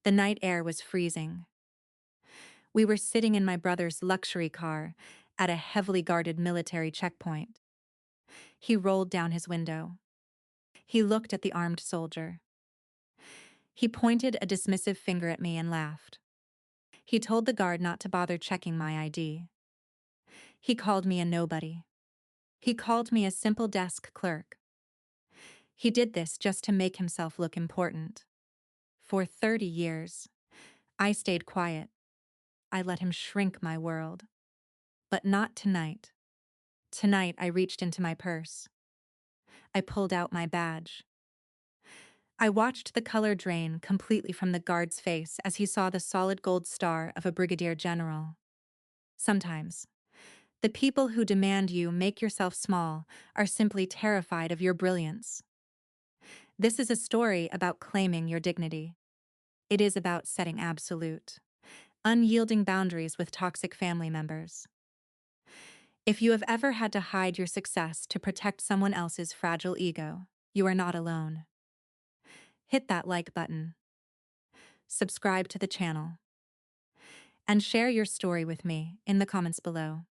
The night air was freezing. We were sitting in my brother's luxury car at a heavily guarded military checkpoint. He rolled down his window. He looked at the armed soldier. He pointed a dismissive finger at me and laughed. He told the guard not to bother checking my ID. He called me a nobody. He called me a simple desk clerk. He did this just to make himself look important. For 30 years, I stayed quiet. I let him shrink my world. But not tonight. Tonight, I reached into my purse. I pulled out my badge. I watched the color drain completely from the guard's face as he saw the solid gold star of a brigadier general. Sometimes, the people who demand you make yourself small are simply terrified of your brilliance. This is a story about claiming your dignity. It is about setting absolute, unyielding boundaries with toxic family members. If you have ever had to hide your success to protect someone else's fragile ego, you are not alone. Hit that like button, subscribe to the channel, and share your story with me in the comments below.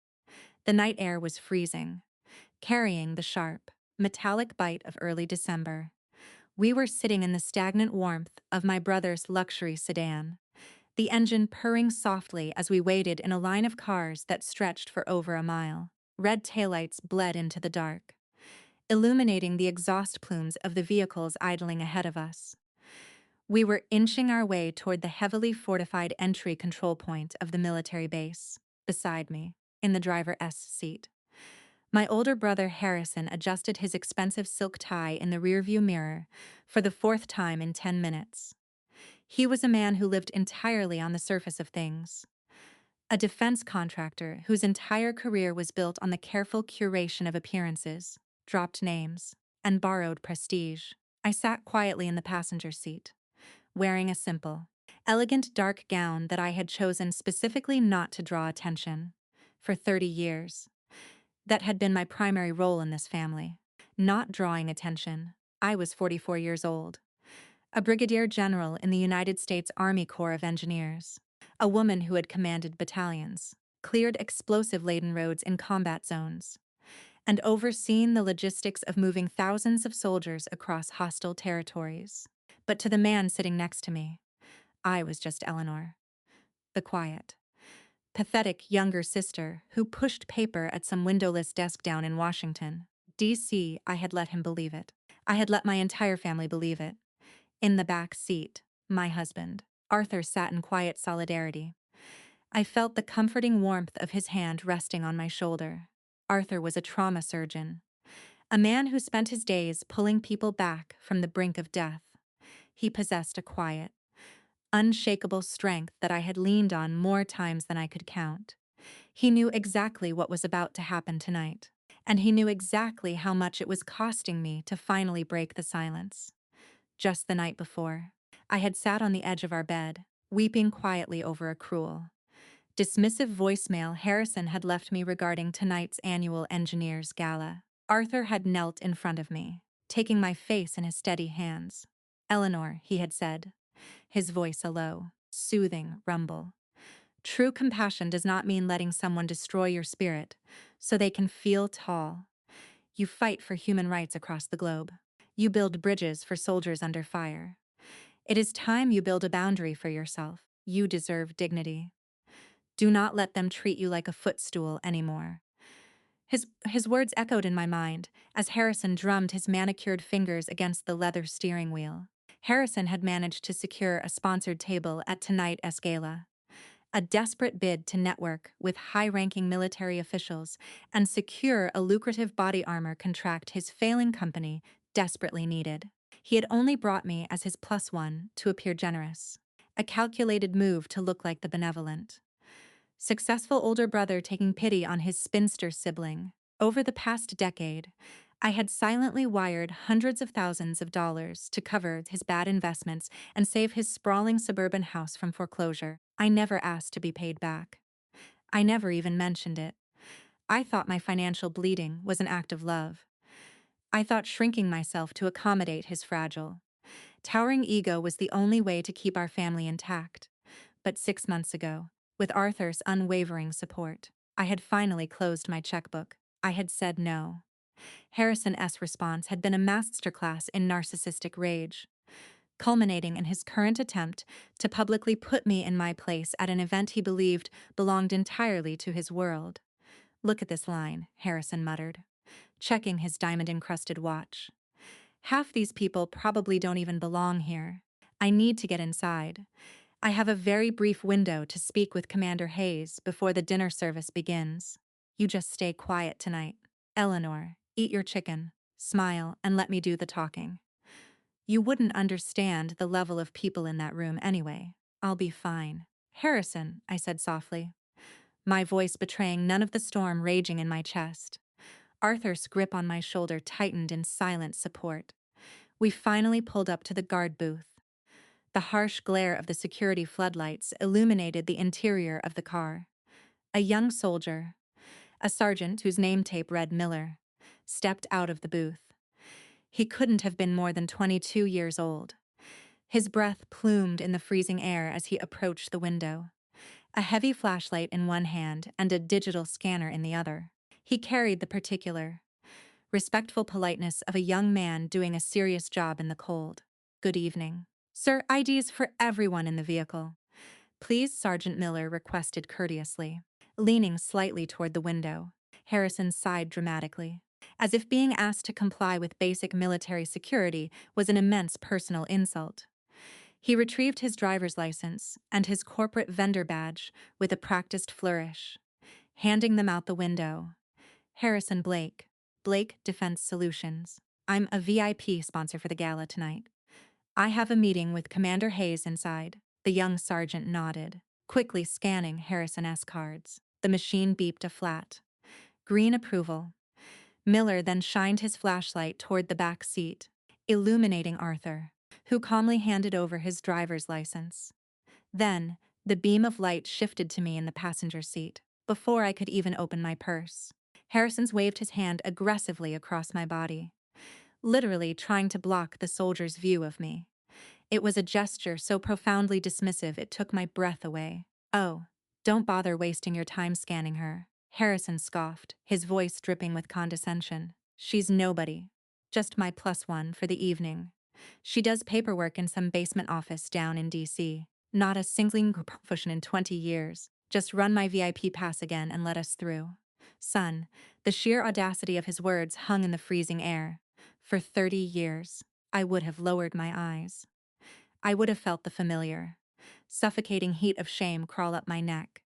The night air was freezing, carrying the sharp, metallic bite of early December. We were sitting in the stagnant warmth of my brother's luxury sedan, the engine purring softly as we waited in a line of cars that stretched for over a mile. Red taillights bled into the dark, illuminating the exhaust plumes of the vehicles idling ahead of us. We were inching our way toward the heavily fortified entry control point of the military base. Beside me, in the driver's seat, my older brother Harrison adjusted his expensive silk tie in the rearview mirror for the fourth time in 10 minutes. He was a man who lived entirely on the surface of things. A defense contractor whose entire career was built on the careful curation of appearances, dropped names, and borrowed prestige. I sat quietly in the passenger seat, wearing a simple, elegant dark gown that I had chosen specifically not to draw attention. For 30 years, that had been my primary role in this family. Not drawing attention. I was 44 years old, a brigadier general in the United States Army Corps of Engineers, a woman who had commanded battalions, cleared explosive-laden roads in combat zones, and overseen the logistics of moving thousands of soldiers across hostile territories. But to the man sitting next to me, I was just Eleanor, the quiet, pathetic younger sister who pushed paper at some windowless desk down in Washington, D.C. I had let him believe it. I had let my entire family believe it. In the back seat, my husband, Arthur, sat in quiet solidarity. I felt the comforting warmth of his hand resting on my shoulder. Arthur was a trauma surgeon, a man who spent his days pulling people back from the brink of death. He possessed a quiet, unshakable strength that I had leaned on more times than I could count. He knew exactly what was about to happen tonight, and he knew exactly how much it was costing me to finally break the silence. Just the night before, I had sat on the edge of our bed, weeping quietly over a cruel, dismissive voicemail Harrison had left me regarding tonight's annual Engineers Gala. Arthur had knelt in front of me, taking my face in his steady hands. "Eleanor," he had said, his voice a low, soothing rumble. "True compassion does not mean letting someone destroy your spirit so they can feel tall. You fight for human rights across the globe. You build bridges for soldiers under fire. It is time you build a boundary for yourself. You deserve dignity. Do not let them treat you like a footstool anymore." His words echoed in my mind as Harrison drummed his manicured fingers against the leather steering wheel. Harrison had managed to secure a sponsored table at tonight's gala, a desperate bid to network with high-ranking military officials and secure a lucrative body armor contract his failing company desperately needed. He had only brought me as his plus one to appear generous, a calculated move to look like the benevolent, successful older brother taking pity on his spinster sibling. Over the past decade, I had silently wired hundreds of thousands of dollars to cover his bad investments and save his sprawling suburban house from foreclosure. I never asked to be paid back. I never even mentioned it. I thought my financial bleeding was an act of love. I thought shrinking myself to accommodate his fragile, Towering ego was the only way to keep our family intact. But 6 months ago, with Arthur's unwavering support, I had finally closed my checkbook. I had said no. Harrison S.'s response had been a masterclass in narcissistic rage, culminating in his current attempt to publicly put me in my place at an event he believed belonged entirely to his world. "Look at this line," Harrison muttered, checking his diamond-encrusted watch. "Half these people probably don't even belong here. I need to get inside. I have a very brief window to speak with Commander Hayes before the dinner service begins. You just stay quiet tonight. Eleanor, eat your chicken, smile, and let me do the talking. You wouldn't understand the level of people in that room anyway. I'll be fine." "Harrison," I said softly, my voice betraying none of the storm raging in my chest. Arthur's grip on my shoulder tightened in silent support. We finally pulled up to the guard booth. The harsh glare of the security floodlights illuminated the interior of the car. A young soldier, a sergeant whose name tape read Miller, stepped out of the booth. He couldn't have been more than 22 years old. His breath plumed in the freezing air as he approached the window, a heavy flashlight in one hand and a digital scanner in the other. He carried the particular, respectful politeness of a young man doing a serious job in the cold. "Good evening. Sir, IDs for everyone in the vehicle. Please," Sergeant Miller requested courteously, leaning slightly toward the window. Harrison sighed dramatically, as if being asked to comply with basic military security was an immense personal insult. He retrieved his driver's license and his corporate vendor badge with a practiced flourish, handing them out the window. "Harrison Blake, Blake Defense Solutions. I'm a VIP sponsor for the gala tonight. I have a meeting with Commander Hayes inside." The young sergeant nodded, quickly scanning Harrison S. cards. The machine beeped a flat, green approval. Miller then shined his flashlight toward the back seat, illuminating Arthur, who calmly handed over his driver's license. Then, the beam of light shifted to me in the passenger seat, before I could even open my purse. Harrison's waved his hand aggressively across my body, literally trying to block the soldier's view of me. It was a gesture so profoundly dismissive it took my breath away. "Oh, don't bother wasting your time scanning her," Harrison scoffed, his voice dripping with condescension. "She's nobody. Just my +1 for the evening. She does paperwork in some basement office down in D.C. Not a single promotion in 20 years. Just run my VIP pass again and let us through." Son, the sheer audacity of his words hung in the freezing air. For 30 years, I would have lowered my eyes. I would have felt the familiar, suffocating heat of shame crawl up my neck.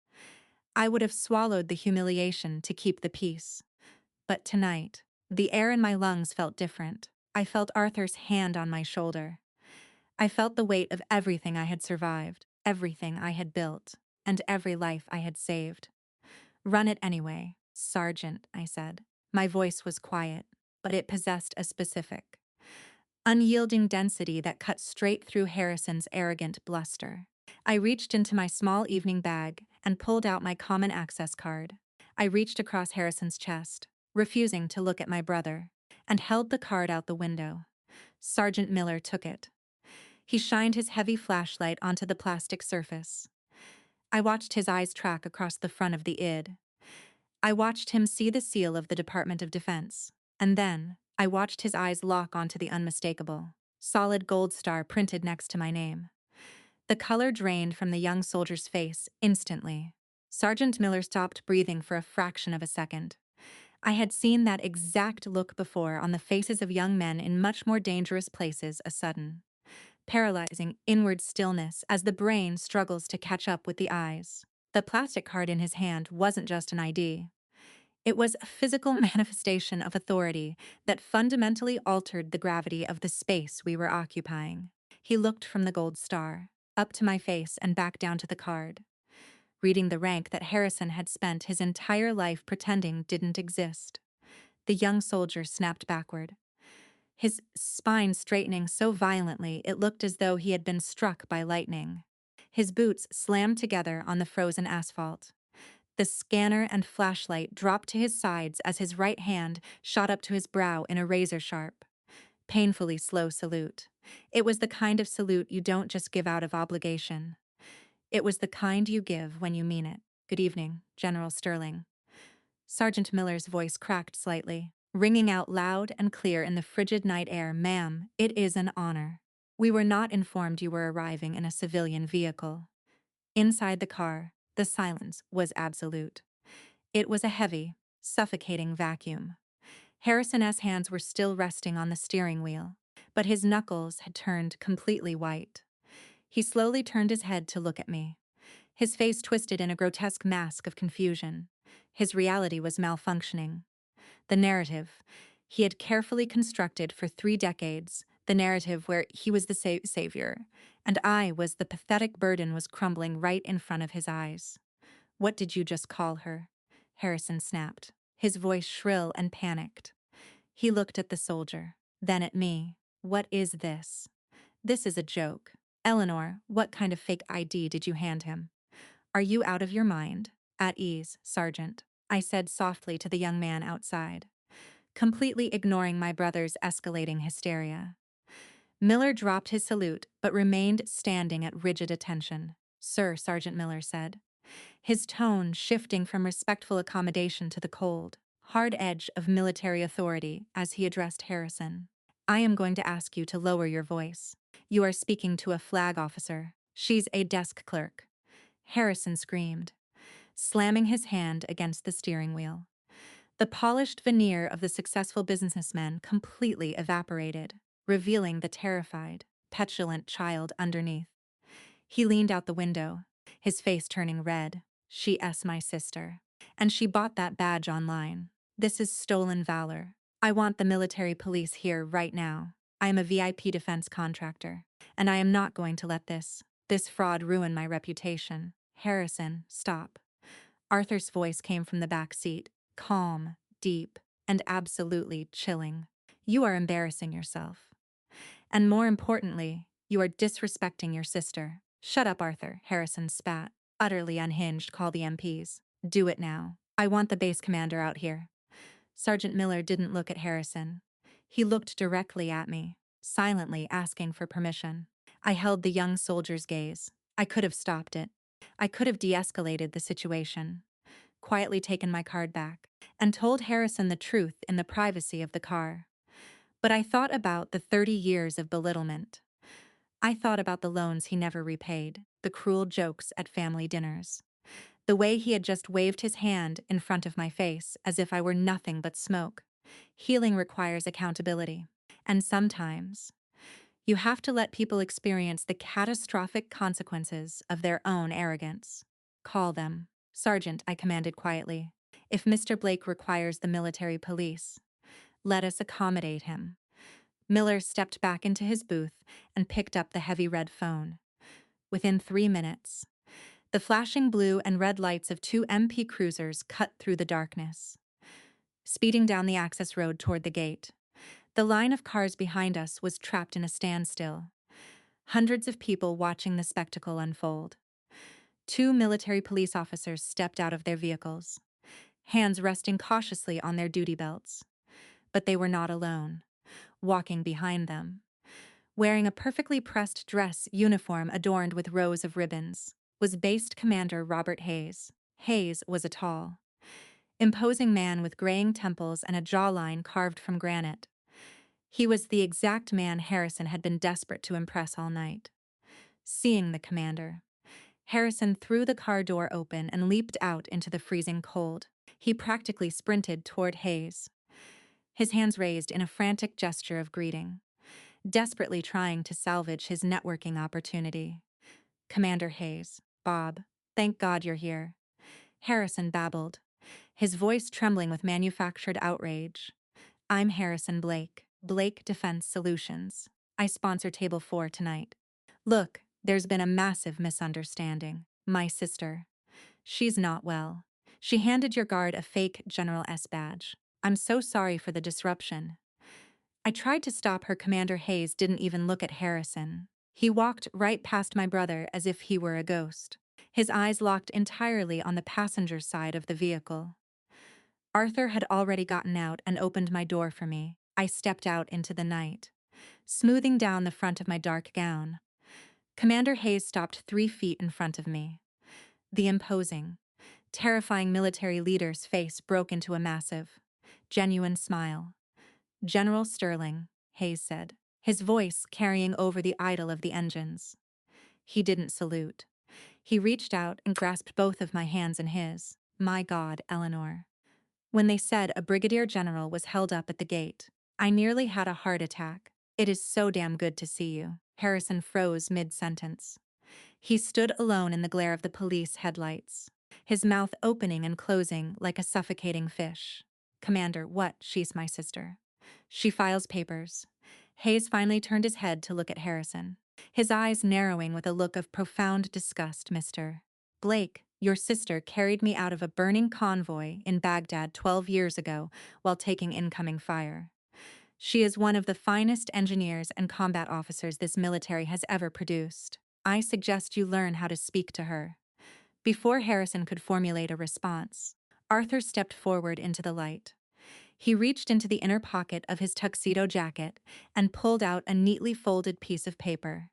I would have swallowed the humiliation to keep the peace. But tonight, the air in my lungs felt different. I felt Arthur's hand on my shoulder. I felt the weight of everything I had survived, everything I had built, and every life I had saved. "Run it anyway, Sergeant," I said. My voice was quiet, but it possessed a specific, unyielding density that cut straight through Harrison's arrogant bluster. I reached into my small evening bag and pulled out my common access card. I reached across Harrison's chest, refusing to look at my brother, and held the card out the window. Sergeant Miller took it. He shined his heavy flashlight onto the plastic surface. I watched his eyes track across the front of the ID. I watched him see the seal of the Department of Defense, and then I watched his eyes lock onto the unmistakable, solid gold star printed next to my name. The color drained from the young soldier's face instantly. Sergeant Miller stopped breathing for a fraction of a second. I had seen that exact look before on the faces of young men in much more dangerous places, a sudden, paralyzing inward stillness as the brain struggles to catch up with the eyes. The plastic card in his hand wasn't just an ID. It was a physical manifestation of authority that fundamentally altered the gravity of the space we were occupying. He looked from the gold star, up to my face and back down to the card, reading the rank that Harrison had spent his entire life pretending didn't exist. The young soldier snapped backward, his spine straightening so violently it looked as though he had been struck by lightning. His boots slammed together on the frozen asphalt. The scanner and flashlight dropped to his sides as his right hand shot up to his brow in a razor sharp, Painfully slow salute. It was the kind of salute you don't just give out of obligation. It was the kind you give when you mean it. Good evening, General Sterling. Sergeant Miller's voice cracked slightly, ringing out loud and clear in the frigid night air. Ma'am, it is an honor. We were not informed you were arriving in a civilian vehicle. Inside the car, the silence was absolute. It was a heavy, suffocating vacuum. Harrison's hands were still resting on the steering wheel, but his knuckles had turned completely white. He slowly turned his head to look at me. His face twisted in a grotesque mask of confusion. His reality was malfunctioning. The narrative he had carefully constructed for 3 decades, the narrative where he was the savior, and I was the pathetic burden, was crumbling right in front of his eyes. What did you just call her? Harrison snapped, his voice shrill and panicked. He looked at the soldier, then at me. What is this? This is a joke. Eleanor, what kind of fake ID did you hand him? Are you out of your mind? At ease, Sergeant, I said softly to the young man outside, completely ignoring my brother's escalating hysteria. Miller dropped his salute but remained standing at rigid attention. Sir, Sergeant Miller said, his tone shifting from respectful accommodation to the cold, hard edge of military authority as he addressed Harrison. I am going to ask you to lower your voice. You are speaking to a flag officer. She's a desk clerk. Harrison screamed, slamming his hand against the steering wheel. The polished veneer of the successful businessman completely evaporated, revealing the terrified, petulant child underneath. He leaned out the window, his face turning red. She's my sister. And she bought that badge online. This is stolen valor. I want the military police here right now. I am a VIP defense contractor, and I am not going to let this fraud ruin my reputation. Harrison, stop. Arthur's voice came from the back seat, calm, deep, and absolutely chilling. You are embarrassing yourself. And more importantly, you are disrespecting your sister. Shut up, Arthur, Harrison spat, utterly unhinged. Call the MPs. Do it now. I want the base commander out here. Sergeant Miller didn't look at Harrison. He looked directly at me, silently asking for permission. I held the young soldier's gaze. I could have stopped it. I could have de-escalated the situation, quietly taken my card back, and told Harrison the truth in the privacy of the car. But I thought about the 30 years of belittlement. I thought about the loans he never repaid, the cruel jokes at family dinners, the way he had just waved his hand in front of my face as if I were nothing but smoke. Healing requires accountability. And sometimes, you have to let people experience the catastrophic consequences of their own arrogance. Call them. Sergeant, I commanded quietly. If Mr. Blake requires the military police, let us accommodate him. Miller stepped back into his booth and picked up the heavy red phone. Within 3 minutes, the flashing blue and red lights of 2 MP cruisers cut through the darkness. Speeding down the access road toward the gate, the line of cars behind us was trapped in a standstill. Hundreds of people watching the spectacle unfold. 2 military police officers stepped out of their vehicles, hands resting cautiously on their duty belts. But they were not alone. Walking behind them, wearing a perfectly pressed dress uniform adorned with rows of ribbons, was Base Commander Robert Hayes. Hayes was a tall, imposing man with graying temples and a jawline carved from granite. He was the exact man Harrison had been desperate to impress all night. Seeing the commander, Harrison threw the car door open and leaped out into the freezing cold. He practically sprinted toward Hayes, his hands raised in a frantic gesture of greeting, desperately trying to salvage his networking opportunity. Commander Hayes, Bob, thank God you're here. Harrison babbled, his voice trembling with manufactured outrage. I'm Harrison Blake, Blake Defense Solutions. I sponsor Table 4 tonight. Look, there's been a massive misunderstanding. My sister. She's not well. She handed your guard a fake General S badge. I'm so sorry for the disruption. I tried to stop her. Commander Hayes didn't even look at Harrison. He walked right past my brother as if he were a ghost, his eyes locked entirely on the passenger side of the vehicle. Arthur had already gotten out and opened my door for me. I stepped out into the night. smoothing down the front of my dark gown. Commander Hayes stopped 3 feet in front of me. The imposing, terrifying military leader's face broke into a massive, genuine smile. "General Sterling," Hayes said, his voice carrying over the idle of the engines. He didn't salute. He reached out and grasped both of my hands in his. "My God, Eleanor." When they said a brigadier general was held up at the gate, I nearly had a heart attack. "It is so damn good to see you." Harrison froze mid-sentence. He stood alone in the glare of the police headlights, his mouth opening and closing like a suffocating fish. "Commander, what?" "She's my sister. She files papers." Hayes finally turned his head to look at Harrison, his eyes narrowing with a look of profound disgust. "Mr. Blake, your sister carried me out of a burning convoy in Baghdad 12 years ago while taking incoming fire. She is one of the finest engineers and combat officers this military has ever produced. I suggest you learn how to speak to her." Before Harrison could formulate a response, Arthur stepped forward into the light. He reached into the inner pocket of his tuxedo jacket and pulled out a neatly folded piece of paper.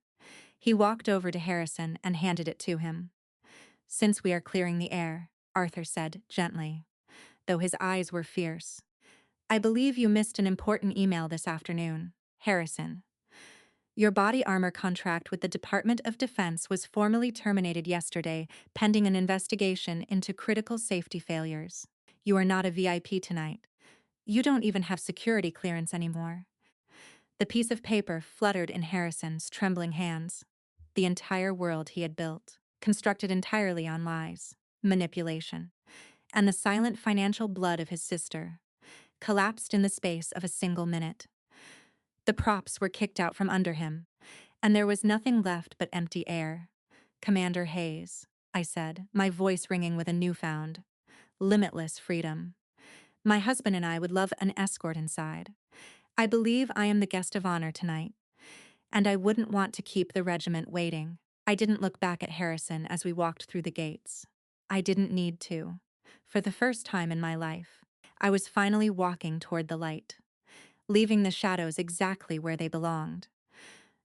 He walked over to Harrison and handed it to him. "Since we are clearing the air," Arthur said gently, though his eyes were fierce, "I believe you missed an important email this afternoon, Harrison. Your body armor contract with the Department of Defense was formally terminated yesterday, pending an investigation into critical safety failures. You are not a VIP tonight. You don't even have security clearance anymore." The piece of paper fluttered in Harrison's trembling hands. The entire world he had built, constructed entirely on lies, manipulation, and the silent financial blood of his sister, collapsed in the space of a single minute. The props were kicked out from under him, and there was nothing left but empty air. "Commander Hayes," I said, my voice ringing with a newfound, limitless freedom. "My husband and I would love an escort inside. I believe I am the guest of honor tonight, and I wouldn't want to keep the regiment waiting." I didn't look back at Harrison as we walked through the gates. I didn't need to. For the first time in my life, I was finally walking toward the light, leaving the shadows exactly where they belonged.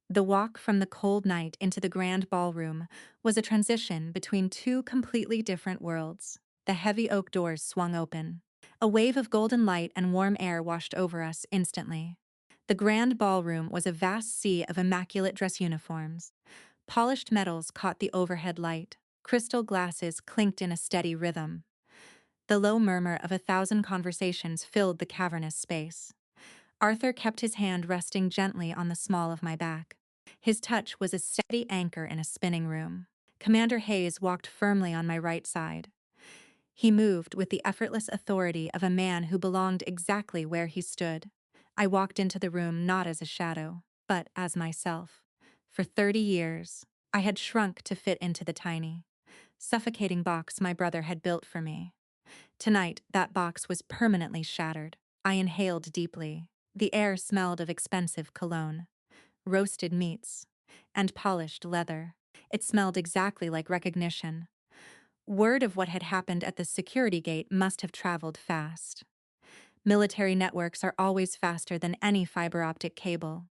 The walk from the cold night into the grand ballroom was a transition between two completely different worlds. The heavy oak doors swung open. A wave of golden light and warm air washed over us instantly. The grand ballroom was a vast sea of immaculate dress uniforms. Polished metals caught the overhead light. Crystal glasses clinked in a steady rhythm. The low murmur of 1,000 conversations filled the cavernous space. Arthur kept his hand resting gently on the small of my back. His touch was a steady anchor in a spinning room. Commander Hayes walked firmly on my right side. He moved with the effortless authority of a man who belonged exactly where he stood. I walked into the room not as a shadow, but as myself. For 30 years, I had shrunk to fit into the tiny, suffocating box my brother had built for me. Tonight, that box was permanently shattered. I inhaled deeply. The air smelled of expensive cologne, roasted meats, and polished leather. It smelled exactly like recognition. Word of what had happened at the security gate must have traveled fast. Military networks are always faster than any fiber optic cable.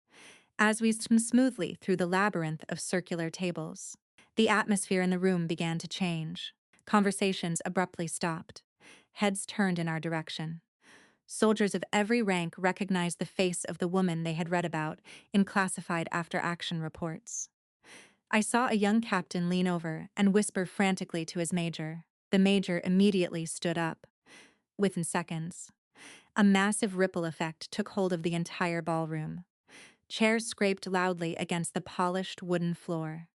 As we swam smoothly through the labyrinth of circular tables, the atmosphere in the room began to change. Conversations abruptly stopped. Heads turned in our direction. Soldiers of every rank recognized the face of the woman they had read about in classified after-action reports. I saw a young captain lean over and whisper frantically to his major. The major immediately stood up. Within seconds, a massive ripple effect took hold of the entire ballroom. Chairs scraped loudly against the polished wooden floor.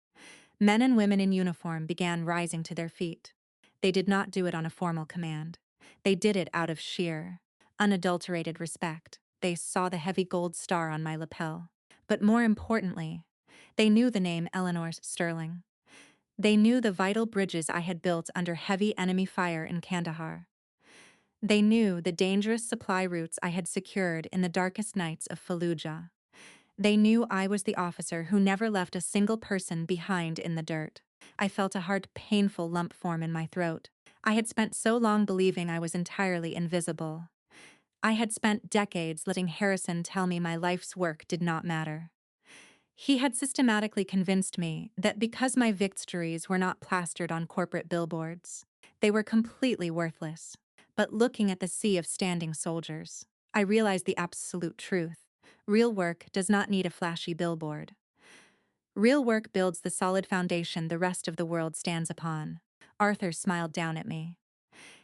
Men and women in uniform began rising to their feet. They did not do it on a formal command. They did it out of sheer, unadulterated respect. They saw the heavy gold star on my lapel. But more importantly, they knew the name Eleanor Sterling. They knew the vital bridges I had built under heavy enemy fire in Kandahar. They knew the dangerous supply routes I had secured in the darkest nights of Fallujah. They knew I was the officer who never left a single person behind in the dirt. I felt a hard, painful lump form in my throat. I had spent so long believing I was entirely invisible. I had spent decades letting Harrison tell me my life's work did not matter. He had systematically convinced me that because my victories were not plastered on corporate billboards, they were completely worthless. But looking at the sea of standing soldiers, I realized the absolute truth. Real work does not need a flashy billboard. Real work builds the solid foundation the rest of the world stands upon. Arthur smiled down at me.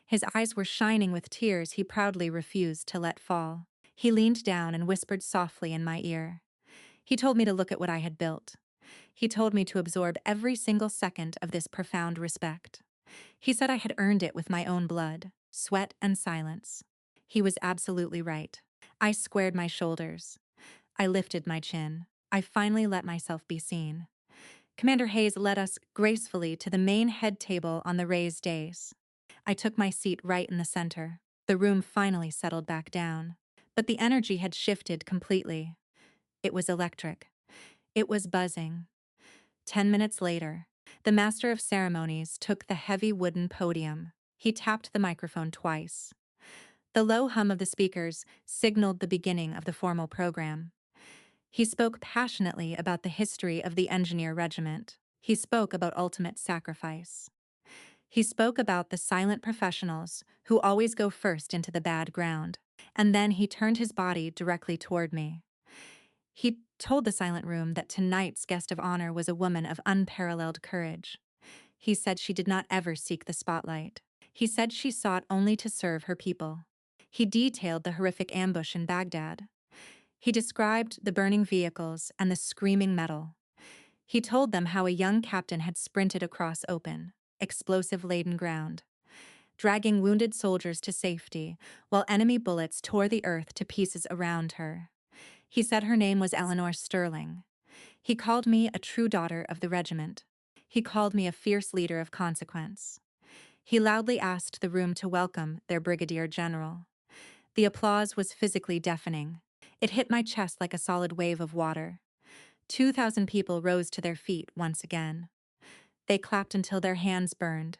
His eyes were shining with tears he proudly refused to let fall. He leaned down and whispered softly in my ear. He told me to look at what I had built. He told me to absorb every single second of this profound respect. He said I had earned it with my own blood, sweat, and silence. He was absolutely right. I squared my shoulders. I lifted my chin. I finally let myself be seen. Commander Hayes led us gracefully to the main head table on the raised dais. I took my seat right in the center. The room finally settled back down. But the energy had shifted completely. It was electric. It was buzzing. 10 minutes later, the master of ceremonies took the heavy wooden podium. He tapped the microphone twice. The low hum of the speakers signaled the beginning of the formal program. He spoke passionately about the history of the engineer regiment. He spoke about ultimate sacrifice. He spoke about the silent professionals who always go first into the bad ground. And then he turned his body directly toward me. He told the silent room that tonight's guest of honor was a woman of unparalleled courage. He said she did not ever seek the spotlight. He said she sought only to serve her people. He detailed the horrific ambush in Baghdad. He described the burning vehicles and the screaming metal. He told them how a young captain had sprinted across open, explosive-laden ground, dragging wounded soldiers to safety while enemy bullets tore the earth to pieces around her. He said her name was Eleanor Sterling. He called me a true daughter of the regiment. He called me a fierce leader of consequence. He loudly asked the room to welcome their brigadier general. The applause was physically deafening. It hit my chest like a solid wave of water. 2,000 people rose to their feet once again. They clapped until their hands burned.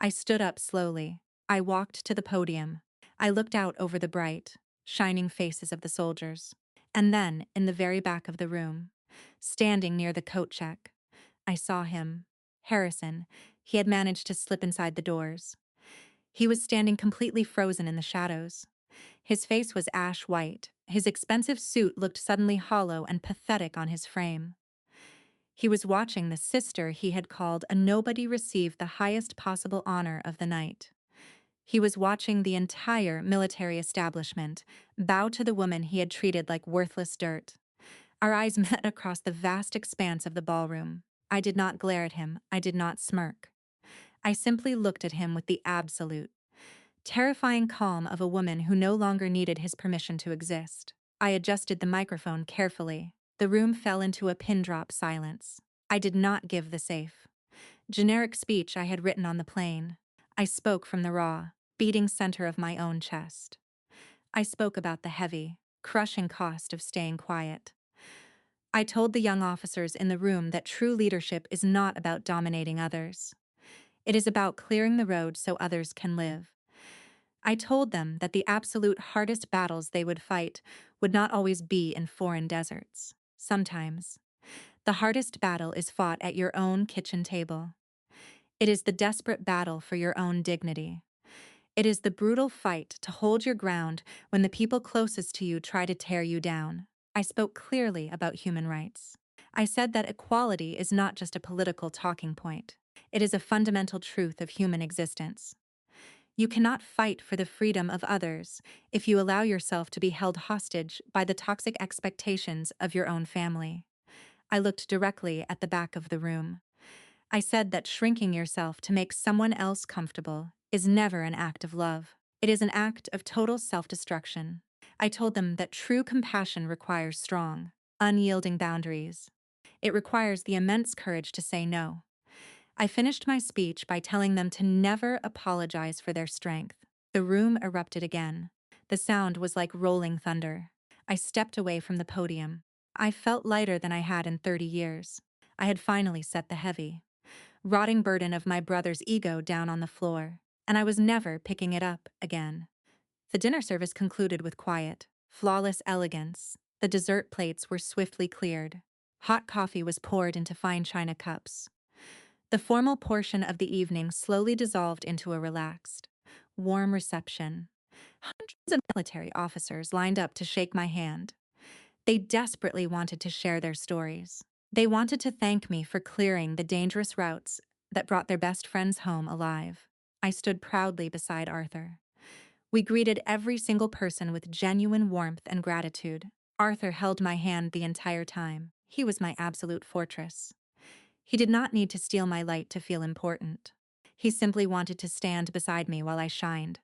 I stood up slowly. I walked to the podium. I looked out over the bright, shining faces of the soldiers. And then, in the very back of the room, standing near the coat check, I saw him. Harrison. He had managed to slip inside the doors. He was standing completely frozen in the shadows. His face was ash white. His expensive suit looked suddenly hollow and pathetic on his frame. He was watching the sister he had called a nobody receive the highest possible honor of the night. He was watching the entire military establishment bow to the woman he had treated like worthless dirt. Our eyes met across the vast expanse of the ballroom. I did not glare at him. I did not smirk. I simply looked at him with the absolute, terrifying calm of a woman who no longer needed his permission to exist. I adjusted the microphone carefully. The room fell into a pin-drop silence. I did not give the safe, generic speech I had written on the plane. I spoke from the raw, beating center of my own chest. I spoke about the heavy, crushing cost of staying quiet. I told the young officers in the room that true leadership is not about dominating others. It is about clearing the road so others can live. I told them that the absolute hardest battles they would fight would not always be in foreign deserts. Sometimes, the hardest battle is fought at your own kitchen table. It is the desperate battle for your own dignity. It is the brutal fight to hold your ground when the people closest to you try to tear you down. I spoke clearly about human rights. I said that equality is not just a political talking point. It is a fundamental truth of human existence. You cannot fight for the freedom of others if you allow yourself to be held hostage by the toxic expectations of your own family. I looked directly at the back of the room. I said that shrinking yourself to make someone else comfortable is never an act of love. It is an act of total self-destruction. I told them that true compassion requires strong, unyielding boundaries. It requires the immense courage to say no. I finished my speech by telling them to never apologize for their strength. The room erupted again. The sound was like rolling thunder. I stepped away from the podium. I felt lighter than I had in 30 years. I had finally set the heavy, rotting burden of my brother's ego down on the floor, and I was never picking it up again. The dinner service concluded with quiet, flawless elegance. The dessert plates were swiftly cleared. Hot coffee was poured into fine china cups. The formal portion of the evening slowly dissolved into a relaxed, warm reception. Hundreds of military officers lined up to shake my hand. They desperately wanted to share their stories. They wanted to thank me for clearing the dangerous routes that brought their best friends home alive. I stood proudly beside Arthur. We greeted every single person with genuine warmth and gratitude. Arthur held my hand the entire time. He was my absolute fortress. He did not need to steal my light to feel important. He simply wanted to stand beside me while I shined.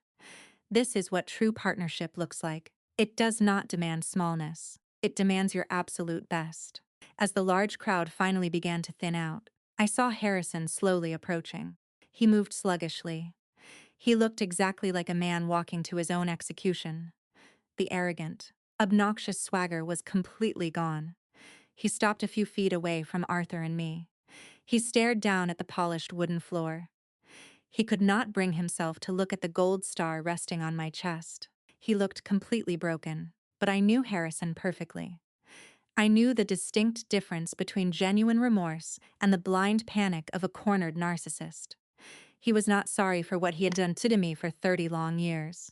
This is what true partnership looks like. It does not demand smallness. It demands your absolute best. As the large crowd finally began to thin out, I saw Harrison slowly approaching. He moved sluggishly. He looked exactly like a man walking to his own execution. The arrogant, obnoxious swagger was completely gone. He stopped a few feet away from Arthur and me. He stared down at the polished wooden floor. He could not bring himself to look at the gold star resting on my chest. He looked completely broken, but I knew Harrison perfectly. I knew the distinct difference between genuine remorse and the blind panic of a cornered narcissist. He was not sorry for what he had done to me for 30 long years.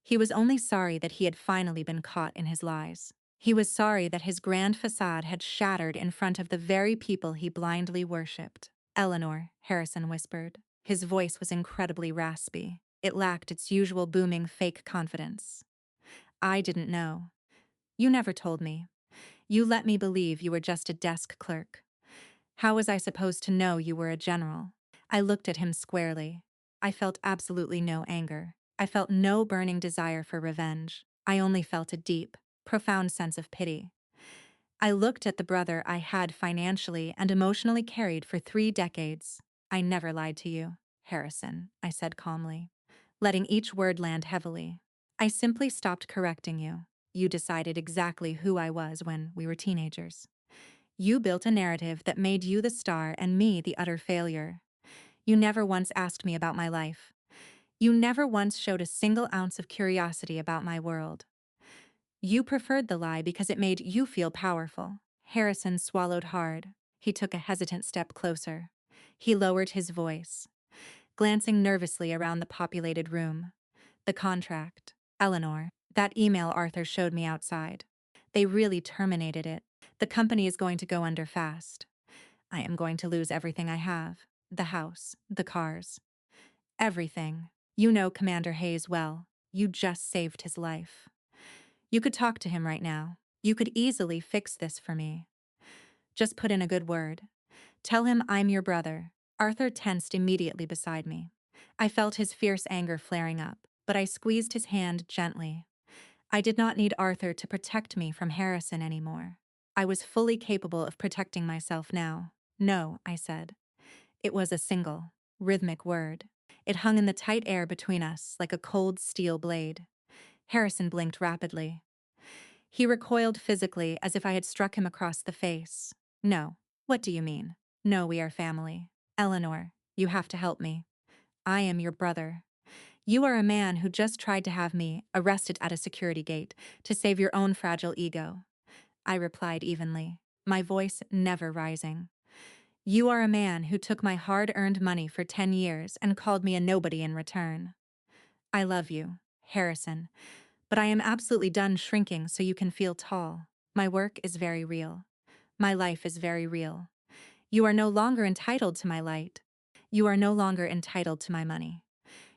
He was only sorry that he had finally been caught in his lies. He was sorry that his grand facade had shattered in front of the very people he blindly worshipped. "Eleanor," Harrison whispered. His voice was incredibly raspy. It lacked its usual booming fake confidence. "I didn't know. You never told me. You let me believe you were just a desk clerk. How was I supposed to know you were a general?" I looked at him squarely. I felt absolutely no anger. I felt no burning desire for revenge. I only felt a deep, profound sense of pity. I looked at the brother I had financially and emotionally carried for 3 decades. "I never lied to you, Harrison," I said calmly, letting each word land heavily. "I simply stopped correcting you. You decided exactly who I was when we were teenagers. You built a narrative that made you the star and me the utter failure. You never once asked me about my life. You never once showed a single ounce of curiosity about my world. You preferred the lie because it made you feel powerful." Harrison swallowed hard. He took a hesitant step closer. He lowered his voice, glancing nervously around the populated room. "The contract, Eleanor, that email Arthur showed me outside. They really terminated it. The company is going to go under fast. I am going to lose everything I have. The house, the cars, everything. You know Commander Hayes well. You just saved his life. You could talk to him right now. You could easily fix this for me. Just put in a good word. Tell him I'm your brother." Arthur tensed immediately beside me. I felt his fierce anger flaring up, but I squeezed his hand gently. I did not need Arthur to protect me from Harrison anymore. I was fully capable of protecting myself now. "No," I said. It was a single, rhythmic word. It hung in the tight air between us like a cold steel blade. Harrison blinked rapidly. He recoiled physically as if I had struck him across the face. "No. What do you mean? No, we are family. Eleanor, you have to help me. I am your brother. You are a man who just tried to have me arrested at a security gate to save your own fragile ego." I replied evenly, my voice never rising. "You are a man who took my hard-earned money for 10 years and called me a nobody in return. I love you, Harrison, but I am absolutely done shrinking so you can feel tall. My work is very real. My life is very real. You are no longer entitled to my light. You are no longer entitled to my money.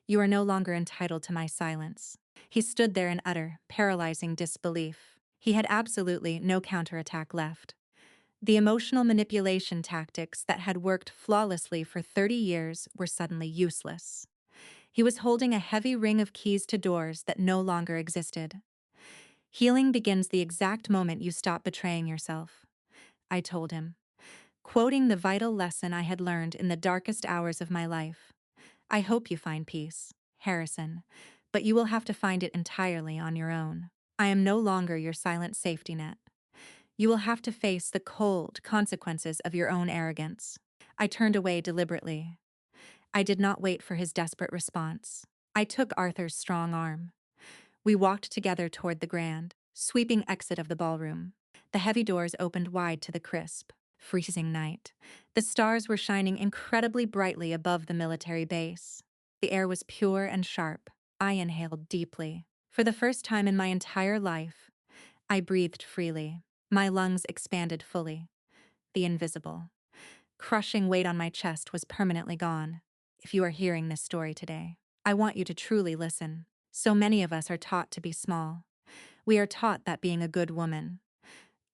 You are no longer entitled to my silence." He stood there in utter, paralyzing disbelief. He had absolutely no counterattack left. The emotional manipulation tactics that had worked flawlessly for 30 years were suddenly useless. He was holding a heavy ring of keys to doors that no longer existed. "Healing begins the exact moment you stop betraying yourself," I told him, quoting the vital lesson I had learned in the darkest hours of my life. "I hope you find peace, Harrison, but you will have to find it entirely on your own. I am no longer your silent safety net. You will have to face the cold consequences of your own arrogance." I turned away deliberately. I did not wait for his desperate response. I took Arthur's strong arm. We walked together toward the grand, sweeping exit of the ballroom. The heavy doors opened wide to the crisp, freezing night. The stars were shining incredibly brightly above the military base. The air was pure and sharp. I inhaled deeply. For the first time in my entire life, I breathed freely. My lungs expanded fully. The invisible, crushing weight on my chest was permanently gone. If you are hearing this story today, I want you to truly listen. So many of us are taught to be small. We are taught that being a good woman,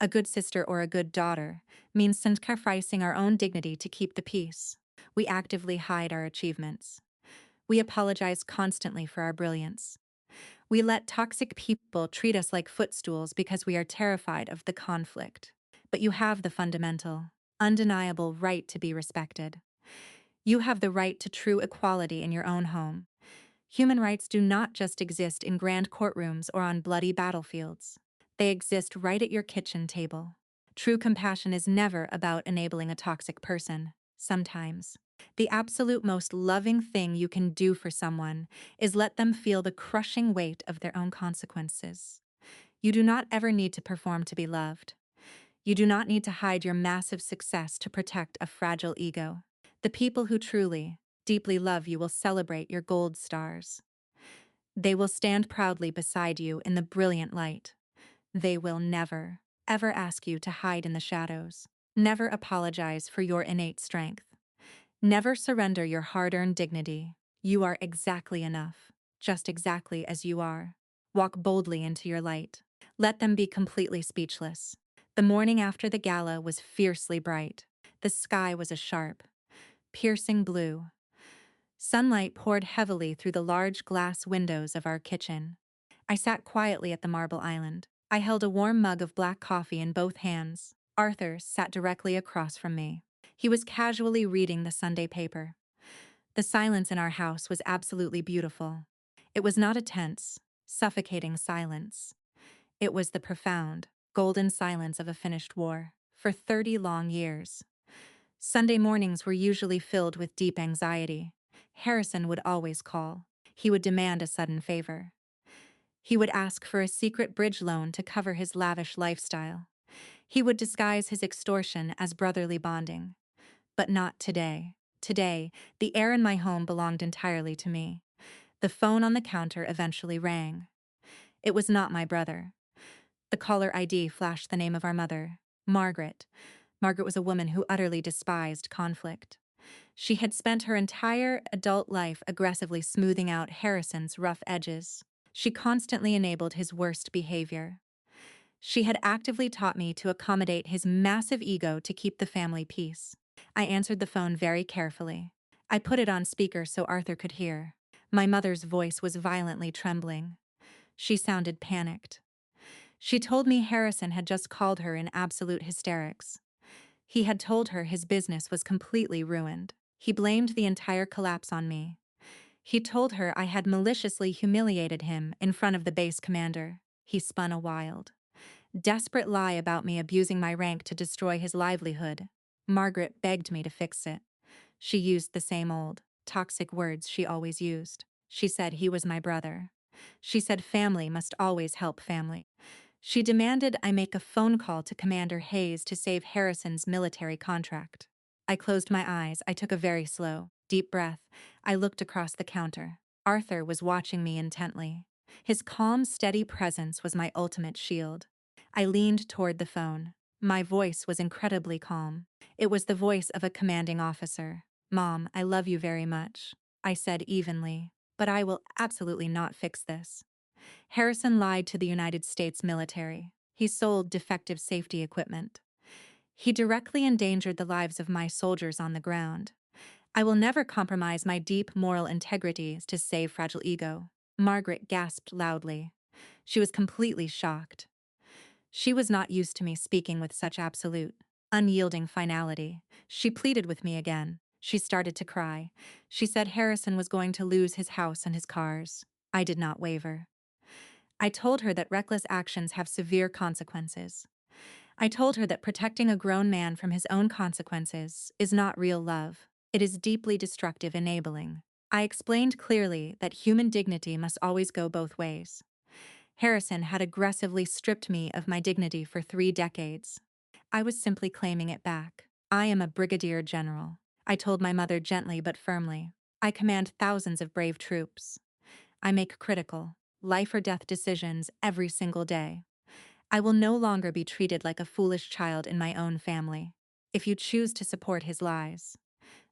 a good sister, or a good daughter means sacrificing our own dignity to keep the peace. We actively hide our achievements. We apologize constantly for our brilliance. We let toxic people treat us like footstools because we are terrified of the conflict. But you have the fundamental, undeniable right to be respected. You have the right to true equality in your own home. Human rights do not just exist in grand courtrooms or on bloody battlefields. They exist right at your kitchen table. True compassion is never about enabling a toxic person. Sometimes, the absolute most loving thing you can do for someone is let them feel the crushing weight of their own consequences. You do not ever need to perform to be loved. You do not need to hide your massive success to protect a fragile ego. The people who truly, deeply love you will celebrate your gold stars. They will stand proudly beside you in the brilliant light. They will never, ever ask you to hide in the shadows. Never apologize for your innate strength. Never surrender your hard-earned dignity. You are exactly enough, just exactly as you are. Walk boldly into your light. Let them be completely speechless. The morning after the gala was fiercely bright. The sky was a sharp, piercing blue. Sunlight poured heavily through the large glass windows of our kitchen. I sat quietly at the marble island. I held a warm mug of black coffee in both hands. Arthur sat directly across from me. He was casually reading the Sunday paper. The silence in our house was absolutely beautiful. It was not a tense, suffocating silence. It was the profound, golden silence of a finished war. For 30 long years, Sunday mornings were usually filled with deep anxiety. Harrison would always call. He would demand a sudden favor. He would ask for a secret bridge loan to cover his lavish lifestyle. He would disguise his extortion as brotherly bonding. But not today. Today, the air in my home belonged entirely to me. The phone on the counter eventually rang. It was not my brother. The caller ID flashed the name of our mother, Margaret. Margaret was a woman who utterly despised conflict. She had spent her entire adult life aggressively smoothing out Harrison's rough edges. She constantly enabled his worst behavior. She had actively taught me to accommodate his massive ego to keep the family peace. I answered the phone very carefully. I put it on speaker so Arthur could hear. My mother's voice was violently trembling. She sounded panicked. She told me Harrison had just called her in absolute hysterics. He had told her his business was completely ruined. He blamed the entire collapse on me. He told her I had maliciously humiliated him in front of the base commander. He spun a wild, desperate lie about me abusing my rank to destroy his livelihood. Margaret begged me to fix it. She used the same old, toxic words she always used. She said he was my brother. She said family must always help family. She demanded I make a phone call to Commander Hayes to save Harrison's military contract. I closed my eyes. I took a very slow, deep breath. I looked across the counter. Arthur was watching me intently. His calm, steady presence was my ultimate shield. I leaned toward the phone. My voice was incredibly calm. It was the voice of a commanding officer. "Mom, I love you very much," I said evenly, "but I will absolutely not fix this." Harrison lied to the United States military. He sold defective safety equipment. He directly endangered the lives of my soldiers on the ground. I will never compromise my deep moral integrity to save fragile ego. Margaret gasped loudly. She was completely shocked. She was not used to me speaking with such absolute, unyielding finality. She pleaded with me again. She started to cry. She said Harrison was going to lose his house and his cars. I did not waver. I told her that reckless actions have severe consequences. I told her that protecting a grown man from his own consequences is not real love. It is deeply destructive enabling. I explained clearly that human dignity must always go both ways. Harrison had aggressively stripped me of my dignity for 3 decades. I was simply claiming it back. I am a brigadier general, I told my mother gently but firmly. I command thousands of brave troops. I make critical, life or death decisions every single day. I will no longer be treated like a foolish child in my own family. If you choose to support his lies,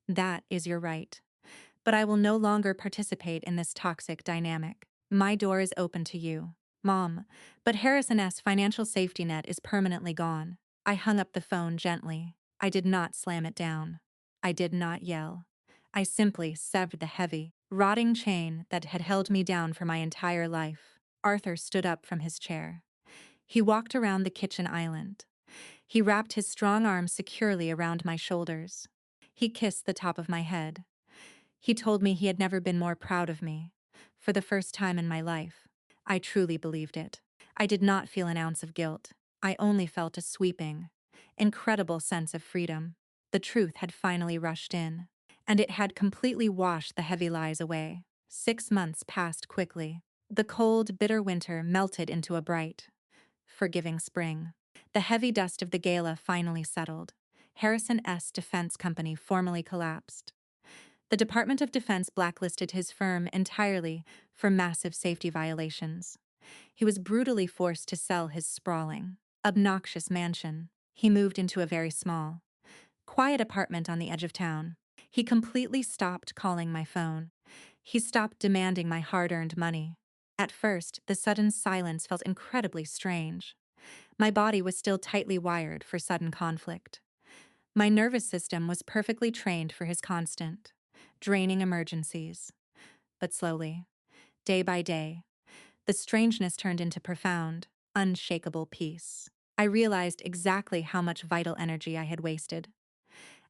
that is your right. But I will no longer participate in this toxic dynamic. My door is open to you, Mom, but Harrison's financial safety net is permanently gone. I hung up the phone gently. I did not slam it down. I did not yell. I simply severed the heavy, rotting chain that had held me down for my entire life. Arthur stood up from his chair. He walked around the kitchen island. He wrapped his strong arms securely around my shoulders. He kissed the top of my head. He told me he had never been more proud of me. For the first time in my life, I truly believed it. I did not feel an ounce of guilt. I only felt a sweeping, incredible sense of freedom. The truth had finally rushed in, and it had completely washed the heavy lies away. 6 months passed quickly. The cold, bitter winter melted into a bright, forgiving spring. The heavy dust of the gala finally settled. Harrison S. Defense Company formally collapsed. The Department of Defense blacklisted his firm entirely for massive safety violations. He was brutally forced to sell his sprawling, obnoxious mansion. He moved into a very small, quiet apartment on the edge of town. He completely stopped calling my phone. He stopped demanding my hard-earned money. At first, the sudden silence felt incredibly strange. My body was still tightly wired for sudden conflict. My nervous system was perfectly trained for his constant, draining emergencies. But slowly, day by day, the strangeness turned into profound, unshakable peace. I realized exactly how much vital energy I had wasted.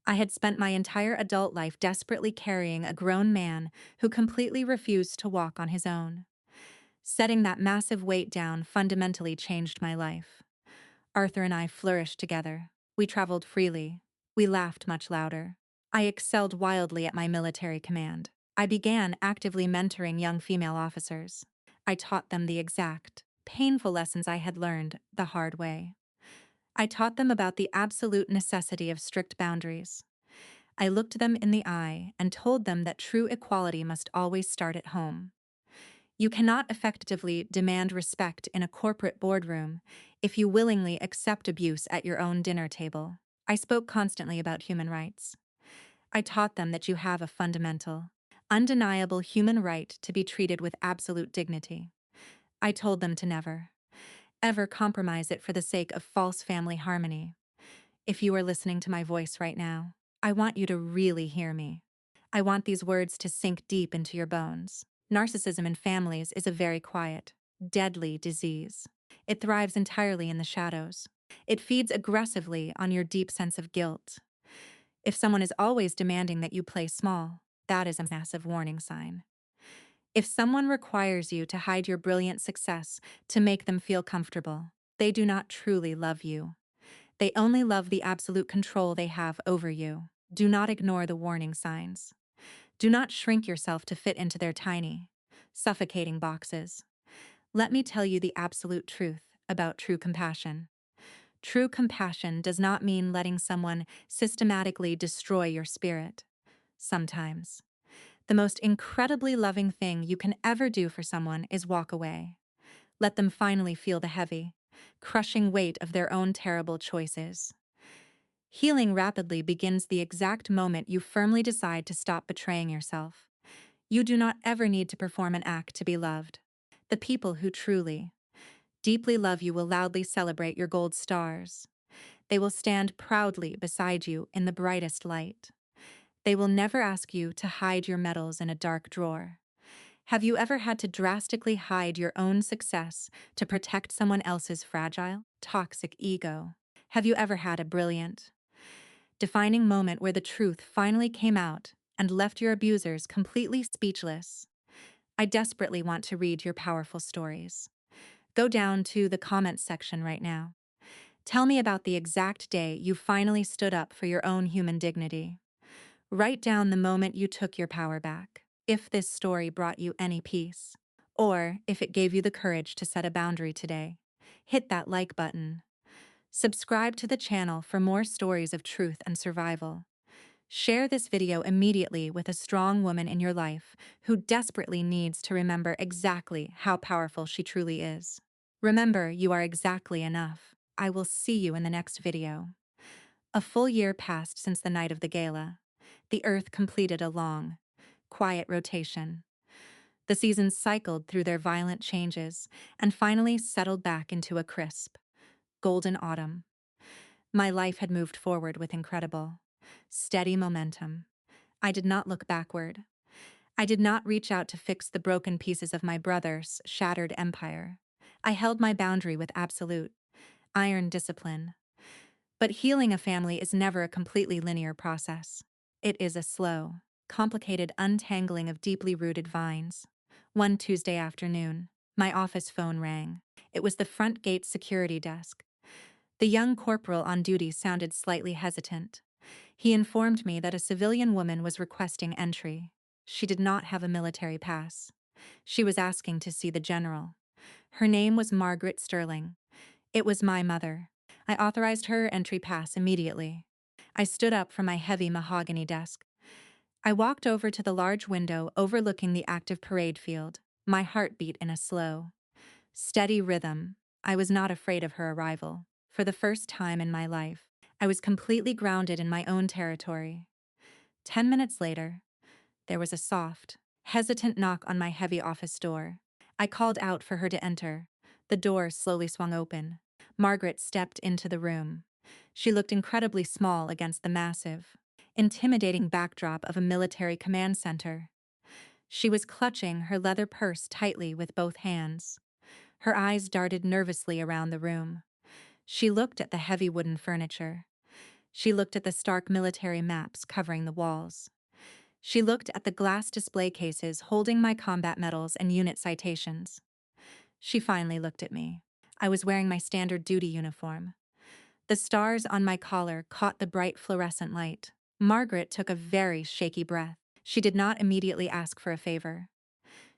I had spent my entire adult life desperately carrying a grown man who completely refused to walk on his own. Setting that massive weight down fundamentally changed my life. Arthur and I flourished together. We traveled freely. We laughed much louder. I excelled wildly at my military command. I began actively mentoring young female officers. I taught them the exact, painful lessons I had learned the hard way. I taught them about the absolute necessity of strict boundaries. I looked them in the eye and told them that true equality must always start at home. You cannot effectively demand respect in a corporate boardroom if you willingly accept abuse at your own dinner table. I spoke constantly about human rights. I taught them that you have a fundamental, undeniable human right to be treated with absolute dignity. I told them to never, ever compromise it for the sake of false family harmony. If you are listening to my voice right now, I want you to really hear me. I want these words to sink deep into your bones. Narcissism in families is a very quiet, deadly disease. It thrives entirely in the shadows. It feeds aggressively on your deep sense of guilt. If someone is always demanding that you play small, that is a massive warning sign. If someone requires you to hide your brilliant success to make them feel comfortable, they do not truly love you. They only love the absolute control they have over you. Do not ignore the warning signs. Do not shrink yourself to fit into their tiny, suffocating boxes. Let me tell you the absolute truth about true compassion. True compassion does not mean letting someone systematically destroy your spirit. Sometimes, the most incredibly loving thing you can ever do for someone is walk away. Let them finally feel the heavy, crushing weight of their own terrible choices. Healing rapidly begins the exact moment you firmly decide to stop betraying yourself. You do not ever need to perform an act to be loved. The people who truly, deeply love you will loudly celebrate your gold stars. They will stand proudly beside you in the brightest light. They will never ask you to hide your medals in a dark drawer. Have you ever had to drastically hide your own success to protect someone else's fragile, toxic ego? Have you ever had a brilliant, defining moment where the truth finally came out and left your abusers completely speechless? I desperately want to read your powerful stories. Go down to the comments section right now. Tell me about the exact day you finally stood up for your own human dignity. Write down the moment you took your power back. If this story brought you any peace, or if it gave you the courage to set a boundary today. Hit that like button. Subscribe to the channel for more stories of truth and survival. Share this video immediately with a strong woman in your life who desperately needs to remember exactly how powerful she truly is. Remember, you are exactly enough. I will see you in the next video. A full year passed since the night of the gala. The Earth completed a long, quiet rotation. The seasons cycled through their violent changes and finally settled back into a crisp, golden autumn. My life had moved forward with incredible, steady momentum. I did not look backward. I did not reach out to fix the broken pieces of my brother's shattered empire. I held my boundary with absolute, iron discipline. But healing a family is never a completely linear process. It is a slow, complicated untangling of deeply rooted vines. One Tuesday afternoon, my office phone rang. It was the front gate security desk. The young corporal on duty sounded slightly hesitant. He informed me that a civilian woman was requesting entry. She did not have a military pass. She was asking to see the general. Her name was Margaret Sterling. It was my mother. I authorized her entry pass immediately. I stood up from my heavy mahogany desk. I walked over to the large window overlooking the active parade field, my heart beat in a slow, steady rhythm. I was not afraid of her arrival. For the first time in my life, I was completely grounded in my own territory. 10 minutes later, there was a soft, hesitant knock on my heavy office door. I called out for her to enter. The door slowly swung open. Margaret stepped into the room. She looked incredibly small against the massive, intimidating backdrop of a military command center. She was clutching her leather purse tightly with both hands. Her eyes darted nervously around the room. She looked at the heavy wooden furniture. She looked at the stark military maps covering the walls. She looked at the glass display cases holding my combat medals and unit citations. She finally looked at me. I was wearing my standard duty uniform. The stars on my collar caught the bright fluorescent light. Margaret took a very shaky breath. She did not immediately ask for a favor.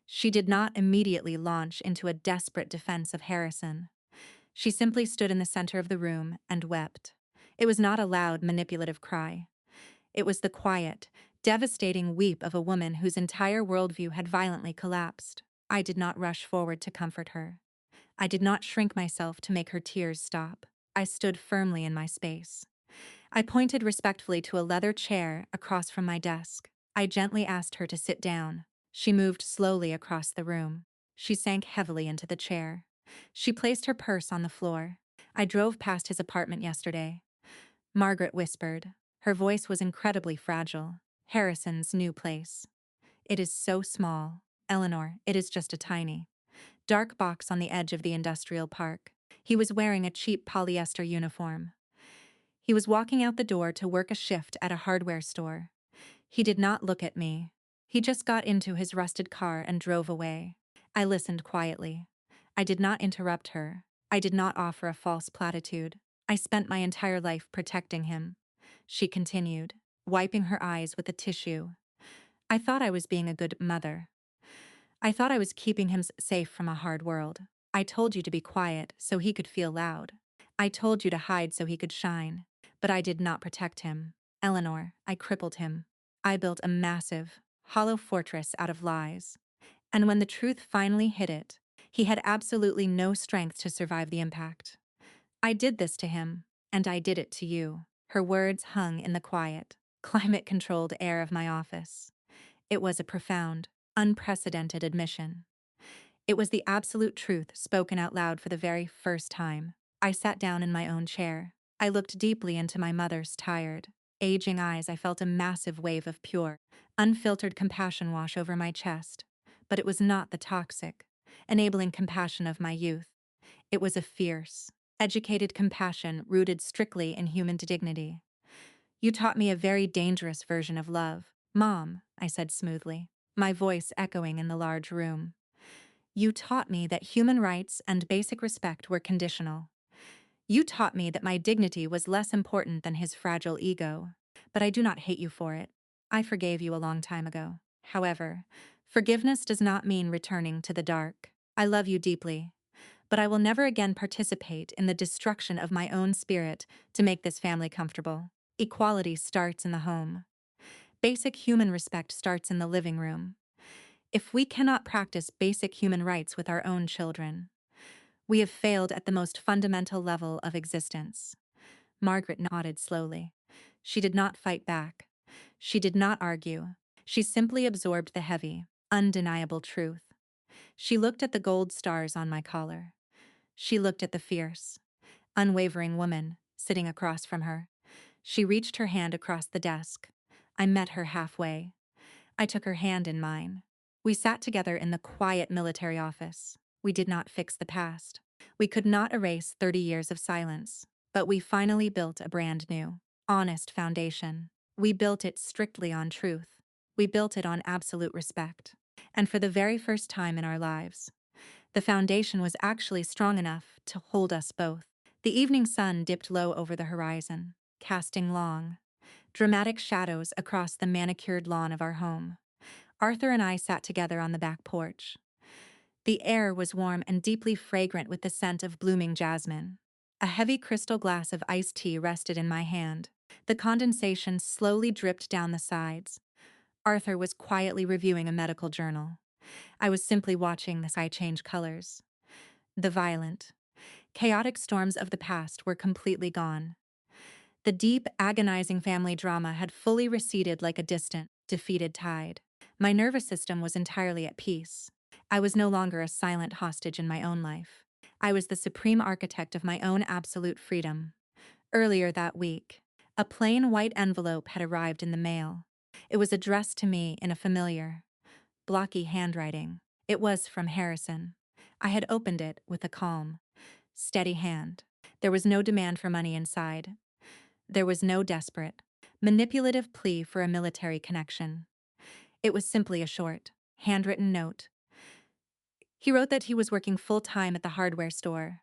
She did not immediately launch into a desperate defense of Harrison. She simply stood in the center of the room and wept. It was not a loud, manipulative cry. It was the quiet, devastating weep of a woman whose entire worldview had violently collapsed. I did not rush forward to comfort her. I did not shrink myself to make her tears stop. I stood firmly in my space. I pointed respectfully to a leather chair across from my desk. I gently asked her to sit down. She moved slowly across the room. She sank heavily into the chair. She placed her purse on the floor. I drove past his apartment yesterday. Margaret whispered. Her voice was incredibly fragile. Harrison's new place. It is so small. Eleanor, it is just a tiny, dark box on the edge of the industrial park. He was wearing a cheap polyester uniform. He was walking out the door to work a shift at a hardware store. He did not look at me. He just got into his rusted car and drove away. I listened quietly. I did not interrupt her. I did not offer a false platitude. I spent my entire life protecting him. She continued, wiping her eyes with a tissue. I thought I was being a good mother. I thought I was keeping him safe from a hard world. I told you to be quiet so he could feel loud. I told you to hide so he could shine. But I did not protect him. Eleanor, I crippled him. I built a massive, hollow fortress out of lies. And when the truth finally hit it, he had absolutely no strength to survive the impact. I did this to him, and I did it to you. Her words hung in the quiet, climate-controlled air of my office. It was a profound, unprecedented admission. It was the absolute truth spoken out loud for the very first time. I sat down in my own chair. I looked deeply into my mother's tired, aging eyes. I felt a massive wave of pure, unfiltered compassion wash over my chest. But it was not the toxic, enabling compassion of my youth. It was a fierce, educated compassion rooted strictly in human dignity. You taught me a very dangerous version of love, Mom, I said smoothly, my voice echoing in the large room. You taught me that human rights and basic respect were conditional. You taught me that my dignity was less important than his fragile ego. But I do not hate you for it. I forgave you a long time ago. However, forgiveness does not mean returning to the dark. I love you deeply, but I will never again participate in the destruction of my own spirit to make this family comfortable. Equality starts in the home. Basic human respect starts in the living room. If we cannot practice basic human rights with our own children, we have failed at the most fundamental level of existence. Margaret nodded slowly. She did not fight back. She did not argue. She simply absorbed the heavy, undeniable truth. She looked at the gold stars on my collar. She looked at the fierce, unwavering woman sitting across from her. She reached her hand across the desk. I met her halfway. I took her hand in mine. We sat together in the quiet military office. We did not fix the past. We could not erase 30 years of silence, but we finally built a brand new, honest foundation. We built it strictly on truth. We built it on absolute respect. And for the very first time in our lives, the foundation was actually strong enough to hold us both. The evening sun dipped low over the horizon, casting long, dramatic shadows across the manicured lawn of our home. Arthur and I sat together on the back porch. The air was warm and deeply fragrant with the scent of blooming jasmine. A heavy crystal glass of iced tea rested in my hand. The condensation slowly dripped down the sides. Arthur was quietly reviewing a medical journal. I was simply watching the sky change colors. The violent, chaotic storms of the past were completely gone. The deep, agonizing family drama had fully receded like a distant, defeated tide. My nervous system was entirely at peace. I was no longer a silent hostage in my own life. I was the supreme architect of my own absolute freedom. Earlier that week, a plain white envelope had arrived in the mail. It was addressed to me in a familiar, blocky handwriting. It was from Harrison. I had opened it with a calm, steady hand. There was no demand for money inside. There was no desperate, manipulative plea for a military connection. It was simply a short, handwritten note. He wrote that he was working full-time at the hardware store.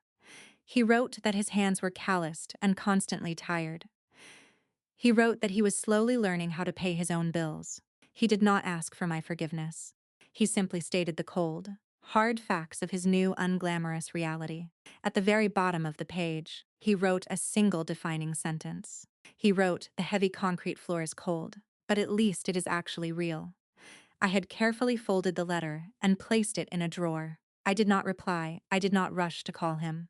He wrote that his hands were calloused and constantly tired. He wrote that he was slowly learning how to pay his own bills. He did not ask for my forgiveness. He simply stated the cold, hard facts of his new, unglamorous reality. At the very bottom of the page, he wrote a single defining sentence. He wrote, "The heavy concrete floor is cold, but at least it is actually real." I had carefully folded the letter and placed it in a drawer. I did not reply. I did not rush to call him.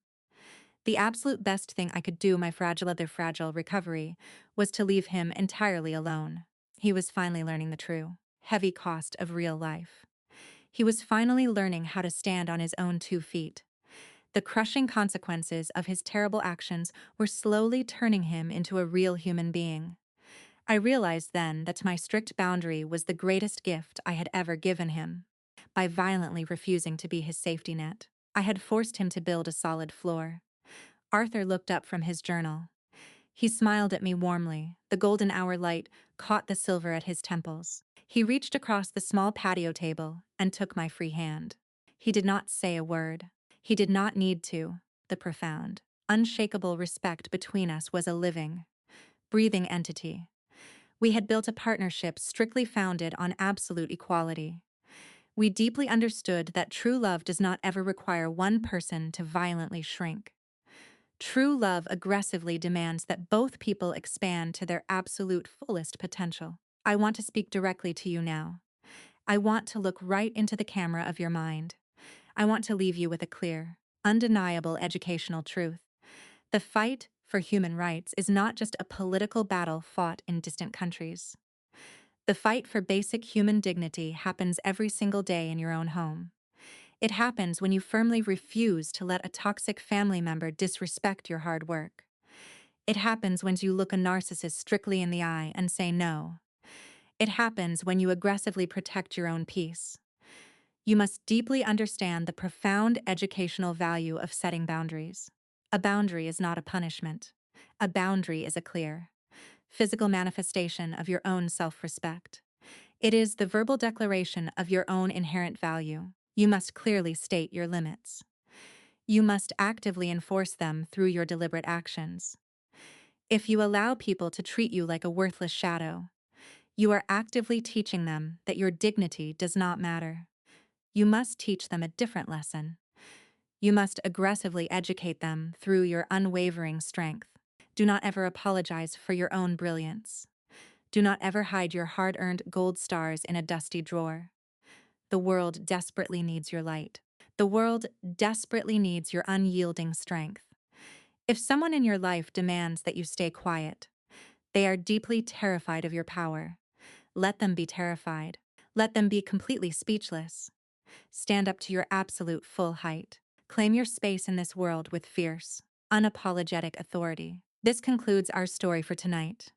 The absolute best thing I could do my fragile recovery was to leave him entirely alone. He was finally learning the true, heavy cost of real life. He was finally learning how to stand on his own 2 feet. The crushing consequences of his terrible actions were slowly turning him into a real human being. I realized then that my strict boundary was the greatest gift I had ever given him. By violently refusing to be his safety net, I had forced him to build a solid floor. Arthur looked up from his journal. He smiled at me warmly. The golden hour light caught the silver at his temples. He reached across the small patio table and took my free hand. He did not say a word. He did not need to. The profound, unshakable respect between us was a living, breathing entity. We had built a partnership strictly founded on absolute equality. We deeply understood that true love does not ever require one person to violently shrink. True love aggressively demands that both people expand to their absolute fullest potential. I want to speak directly to you now. I want to look right into the camera of your mind. I want to leave you with a clear, undeniable educational truth. The fight for human rights is not just a political battle fought in distant countries. The fight for basic human dignity happens every single day in your own home. It happens when you firmly refuse to let a toxic family member disrespect your hard work. It happens when you look a narcissist strictly in the eye and say no. It happens when you aggressively protect your own peace. You must deeply understand the profound educational value of setting boundaries. A boundary is not a punishment. A boundary is a clear, physical manifestation of your own self-respect. It is the verbal declaration of your own inherent value. You must clearly state your limits. You must actively enforce them through your deliberate actions. If you allow people to treat you like a worthless shadow, You are actively teaching them that your dignity does not matter. You must teach them a different lesson. You must aggressively educate them through your unwavering strength. Do not ever apologize for your own brilliance. Do not ever hide your hard-earned gold stars in a dusty drawer. The world desperately needs your light. The world desperately needs your unyielding strength. If someone in your life demands that you stay quiet, they are deeply terrified of your power. Let them be terrified. Let them be completely speechless. Stand up to your absolute full height. Claim your space in this world with fierce, unapologetic authority. This concludes our story for tonight.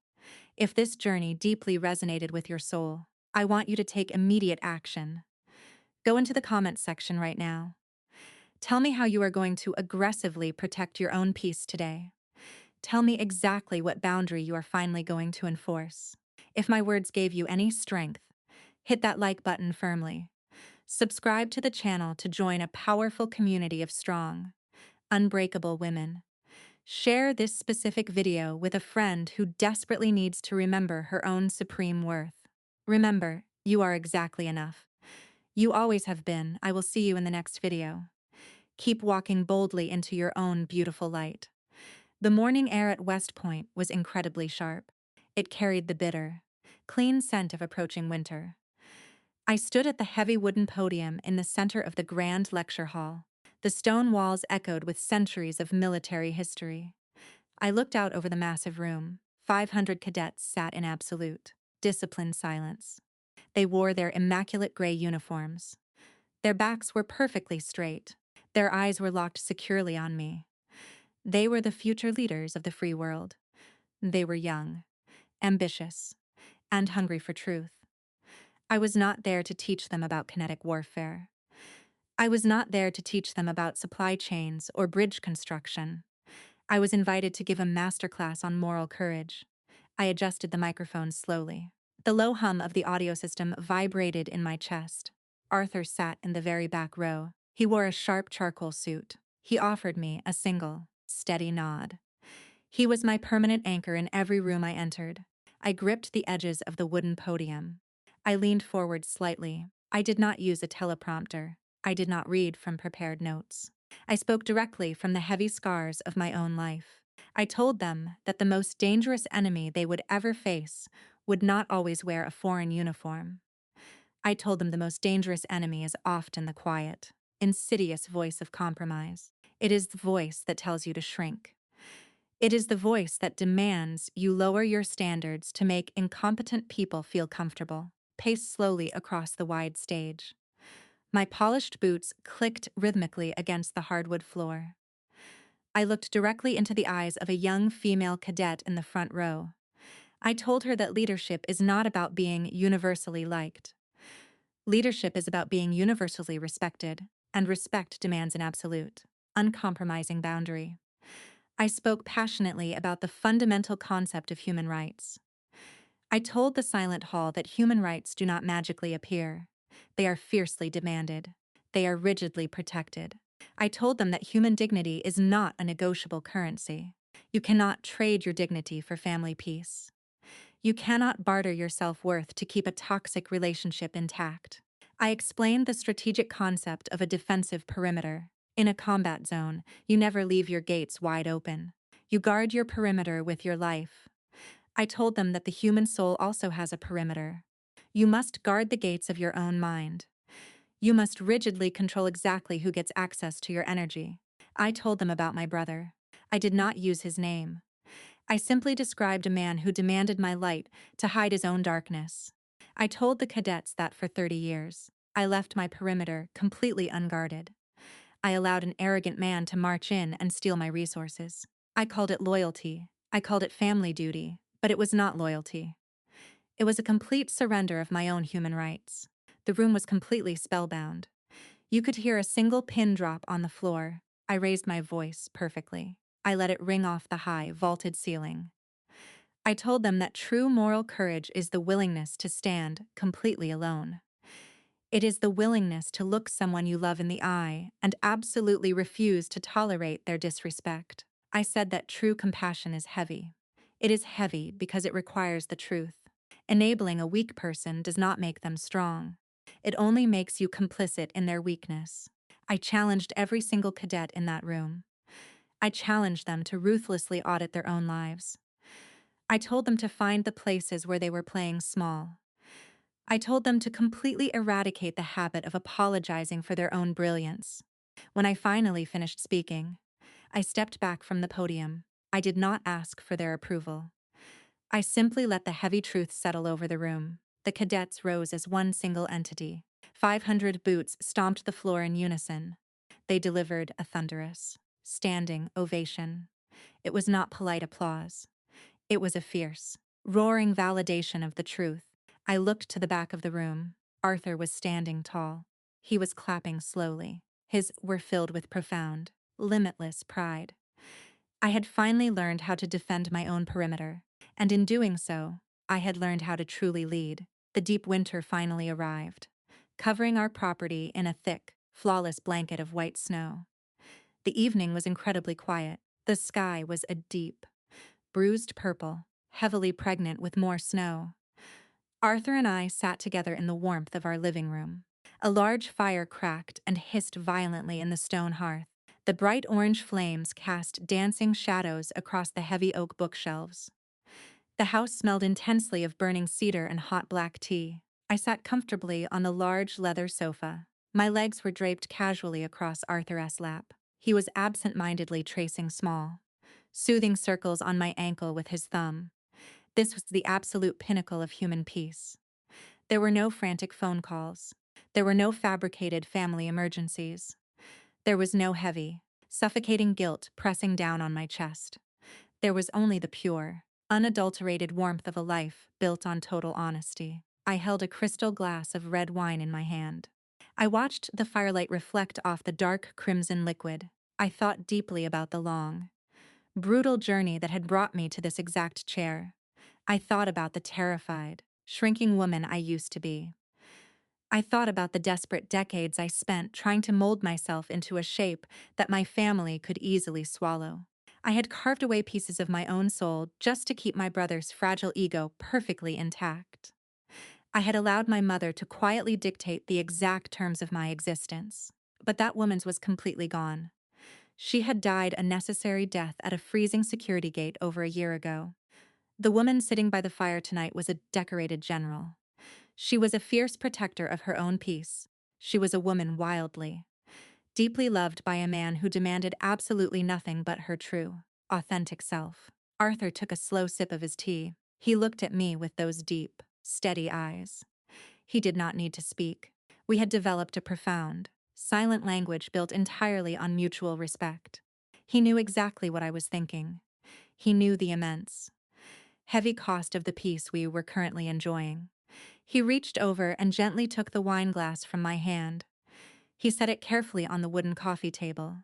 If this journey deeply resonated with your soul, I want you to take immediate action. Go into the comments section right now. Tell me how you are going to aggressively protect your own peace today. Tell me exactly what boundary you are finally going to enforce. If my words gave you any strength, hit that like button firmly. Subscribe to the channel to join a powerful community of strong, unbreakable women. Share this specific video with a friend who desperately needs to remember her own supreme worth. Remember, you are exactly enough. You always have been. I will see you in the next video. Keep walking boldly into your own beautiful light. The morning air at West Point was incredibly sharp. It carried the bitter, clean scent of approaching winter. I stood at the heavy wooden podium in the center of the grand lecture hall. The stone walls echoed with centuries of military history. I looked out over the massive room. 500 cadets sat in absolute, disciplined silence. They wore their immaculate gray uniforms. Their backs were perfectly straight. Their eyes were locked securely on me. They were the future leaders of the free world. They were young, ambitious, and hungry for truth. I was not there to teach them about kinetic warfare. I was not there to teach them about supply chains or bridge construction. I was invited to give a masterclass on moral courage. I adjusted the microphone slowly. The low hum of the audio system vibrated in my chest. Arthur sat in the very back row. He wore a sharp charcoal suit. He offered me a single, steady nod. He was my permanent anchor in every room I entered. I gripped the edges of the wooden podium. I leaned forward slightly. I did not use a teleprompter. I did not read from prepared notes. I spoke directly from the heavy scars of my own life. I told them that the most dangerous enemy they would ever face would not always wear a foreign uniform. I told them the most dangerous enemy is often the quiet, insidious voice of compromise. It is the voice that tells you to shrink. It is the voice that demands you lower your standards to make incompetent people feel comfortable. Pace slowly across the wide stage. My polished boots clicked rhythmically against the hardwood floor. I looked directly into the eyes of a young female cadet in the front row. I told her that leadership is not about being universally liked. Leadership is about being universally respected, and respect demands an absolute, uncompromising boundary. I spoke passionately about the fundamental concept of human rights. I told the silent hall that human rights do not magically appear. They are fiercely demanded. They are rigidly protected. I told them that human dignity is not a negotiable currency. You cannot trade your dignity for family peace. You cannot barter your self-worth to keep a toxic relationship intact. I explained the strategic concept of a defensive perimeter. In a combat zone, you never leave your gates wide open. You guard your perimeter with your life. I told them that the human soul also has a perimeter. You must guard the gates of your own mind. You must rigidly control exactly who gets access to your energy. I told them about my brother. I did not use his name. I simply described a man who demanded my light to hide his own darkness. I told the cadets that for 30 years, I left my perimeter completely unguarded. I allowed an arrogant man to march in and steal my resources. I called it loyalty. I called it family duty, but it was not loyalty. It was a complete surrender of my own human rights. The room was completely spellbound. You could hear a single pin drop on the floor. I raised my voice perfectly. I let it ring off the high, vaulted ceiling. I told them that true moral courage is the willingness to stand completely alone. It is the willingness to look someone you love in the eye and absolutely refuse to tolerate their disrespect. I said that true compassion is heavy. It is heavy because it requires the truth. Enabling a weak person does not make them strong. It only makes you complicit in their weakness. I challenged every single cadet in that room. I challenged them to ruthlessly audit their own lives. I told them to find the places where they were playing small. I told them to completely eradicate the habit of apologizing for their own brilliance. When I finally finished speaking, I stepped back from the podium. I did not ask for their approval. I simply let the heavy truth settle over the room. The cadets rose as one single entity. 500 boots stomped the floor in unison. They delivered a thunderous, standing ovation. It was not polite applause. It was a fierce, roaring validation of the truth. I looked to the back of the room. Arthur was standing tall. He was clapping slowly. His were filled with profound, limitless pride. I had finally learned how to defend my own perimeter, and in doing so, I had learned how to truly lead. The deep winter finally arrived, covering our property in a thick, flawless blanket of white snow. The evening was incredibly quiet. The sky was a deep, bruised purple, heavily pregnant with more snow. Arthur and I sat together in the warmth of our living room. A large fire cracked and hissed violently in the stone hearth. The bright orange flames cast dancing shadows across the heavy oak bookshelves. The house smelled intensely of burning cedar and hot black tea. I sat comfortably on the large leather sofa. My legs were draped casually across Arthur's lap. He was absent-mindedly tracing small, soothing circles on my ankle with his thumb. This was the absolute pinnacle of human peace. There were no frantic phone calls. There were no fabricated family emergencies. There was no heavy, suffocating guilt pressing down on my chest. There was only the pure, unadulterated warmth of a life built on total honesty. I held a crystal glass of red wine in my hand. I watched the firelight reflect off the dark crimson liquid. I thought deeply about the long, brutal journey that had brought me to this exact chair. I thought about the terrified, shrinking woman I used to be. I thought about the desperate decades I spent trying to mold myself into a shape that my family could easily swallow. I had carved away pieces of my own soul just to keep my brother's fragile ego perfectly intact. I had allowed my mother to quietly dictate the exact terms of my existence. But that woman's was completely gone. She had died a necessary death at a freezing security gate over a year ago. The woman sitting by the fire tonight was a decorated general. She was a fierce protector of her own peace. She was a woman wildly, deeply loved by a man who demanded absolutely nothing but her true, authentic self. Arthur took a slow sip of his tea. He looked at me with those deep, steady eyes. He did not need to speak. We had developed a profound, silent language built entirely on mutual respect. He knew exactly what I was thinking. He knew the immense, heavy cost of the peace we were currently enjoying. He reached over and gently took the wine glass from my hand. He set it carefully on the wooden coffee table.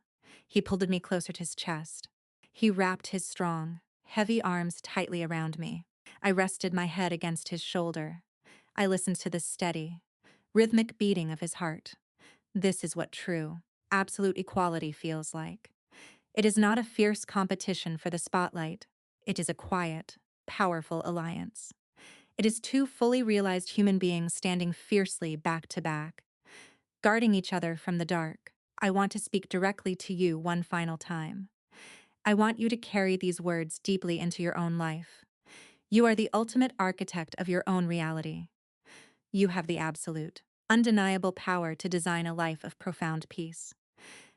He pulled me closer to his chest. He wrapped his strong, heavy arms tightly around me. I rested my head against his shoulder. I listened to the steady, rhythmic beating of his heart. This is what true, absolute equality feels like. It is not a fierce competition for the spotlight. It is a quiet, powerful alliance. It is two fully realized human beings standing fiercely back to back, guarding each other from the dark. I want to speak directly to you one final time. I want you to carry these words deeply into your own life. You are the ultimate architect of your own reality. You have the absolute, undeniable power to design a life of profound peace.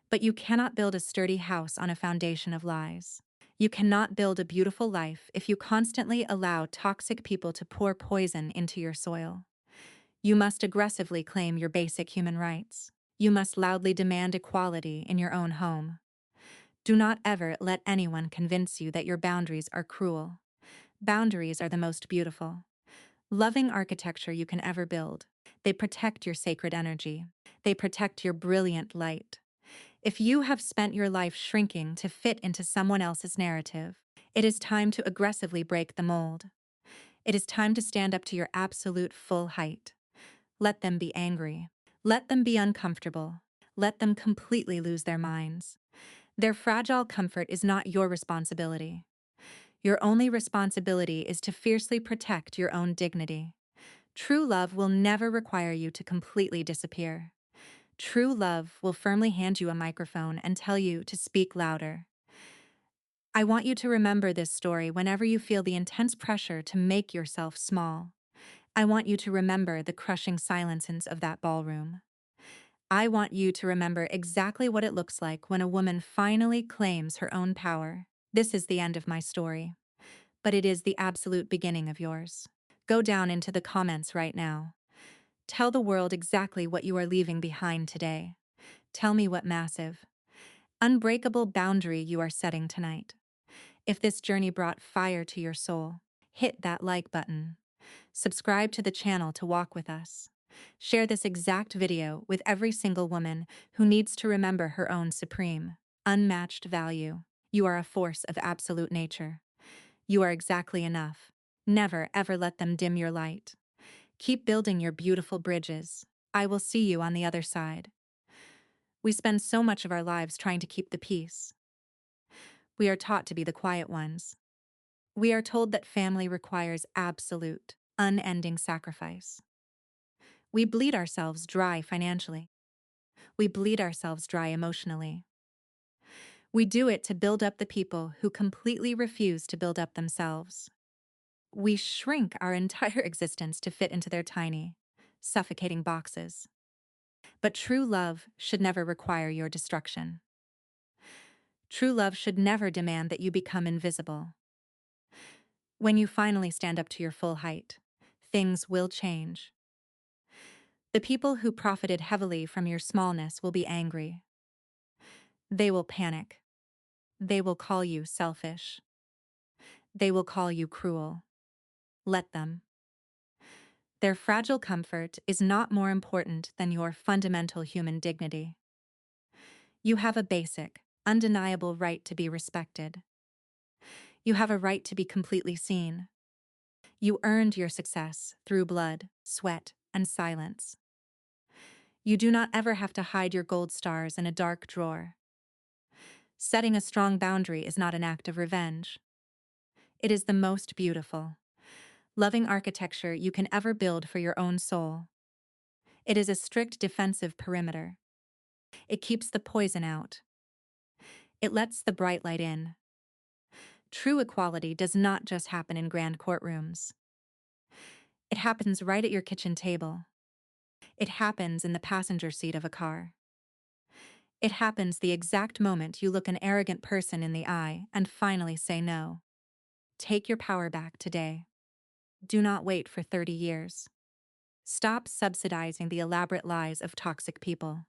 But you cannot build a sturdy house on a foundation of lies. You cannot build a beautiful life if you constantly allow toxic people to pour poison into your soil. You must aggressively claim your basic human rights. You must loudly demand equality in your own home. Do not ever let anyone convince you that your boundaries are cruel. Boundaries are the most beautiful, loving architecture you can ever build. They protect your sacred energy. They protect your brilliant light. If you have spent your life shrinking to fit into someone else's narrative, it is time to aggressively break the mold. It is time to stand up to your absolute full height. Let them be angry. Let them be uncomfortable. Let them completely lose their minds. Their fragile comfort is not your responsibility. Your only responsibility is to fiercely protect your own dignity. True love will never require you to completely disappear. True love will firmly hand you a microphone and tell you to speak louder. I want you to remember this story whenever you feel the intense pressure to make yourself small. I want you to remember the crushing silences of that ballroom. I want you to remember exactly what it looks like when a woman finally claims her own power. This is the end of my story, but it is the absolute beginning of yours. Go down into the comments right now. Tell the world exactly what you are leaving behind today. Tell me what massive, unbreakable boundary you are setting tonight. If this journey brought fire to your soul, hit that like button. Subscribe to the channel to walk with us. Share this exact video with every single woman who needs to remember her own supreme, unmatched value. You are a force of absolute nature. You are exactly enough. Never ever let them dim your light. Keep building your beautiful bridges. I will see you on the other side. We spend so much of our lives trying to keep the peace. We are taught to be the quiet ones. We are told that family requires absolute, unending sacrifice. We bleed ourselves dry financially. We bleed ourselves dry emotionally. We do it to build up the people who completely refuse to build up themselves. We shrink our entire existence to fit into their tiny, suffocating boxes. But true love should never require your destruction. True love should never demand that you become invisible. When you finally stand up to your full height, things will change. The people who profited heavily from your smallness will be angry. They will panic. They will call you selfish. They will call you cruel. Let them. Their fragile comfort is not more important than your fundamental human dignity. You have a basic, undeniable right to be respected. You have a right to be completely seen. You earned your success through blood, sweat, and silence. You do not ever have to hide your gold stars in a dark drawer. Setting a strong boundary is not an act of revenge. It is the most beautiful, loving architecture you can ever build for your own soul. It is a strict defensive perimeter. It keeps the poison out. It lets the bright light in. True equality does not just happen in grand courtrooms. It happens right at your kitchen table. It happens in the passenger seat of a car. It happens the exact moment you look an arrogant person in the eye and finally say no. Take your power back today. Do not wait for 30 years. Stop subsidizing the elaborate lies of toxic people.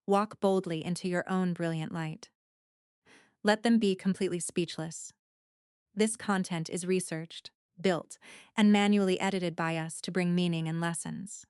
Walk boldly into your own brilliant light. Let them be completely speechless. This content is researched, built, and manually edited by us to bring meaning and lessons.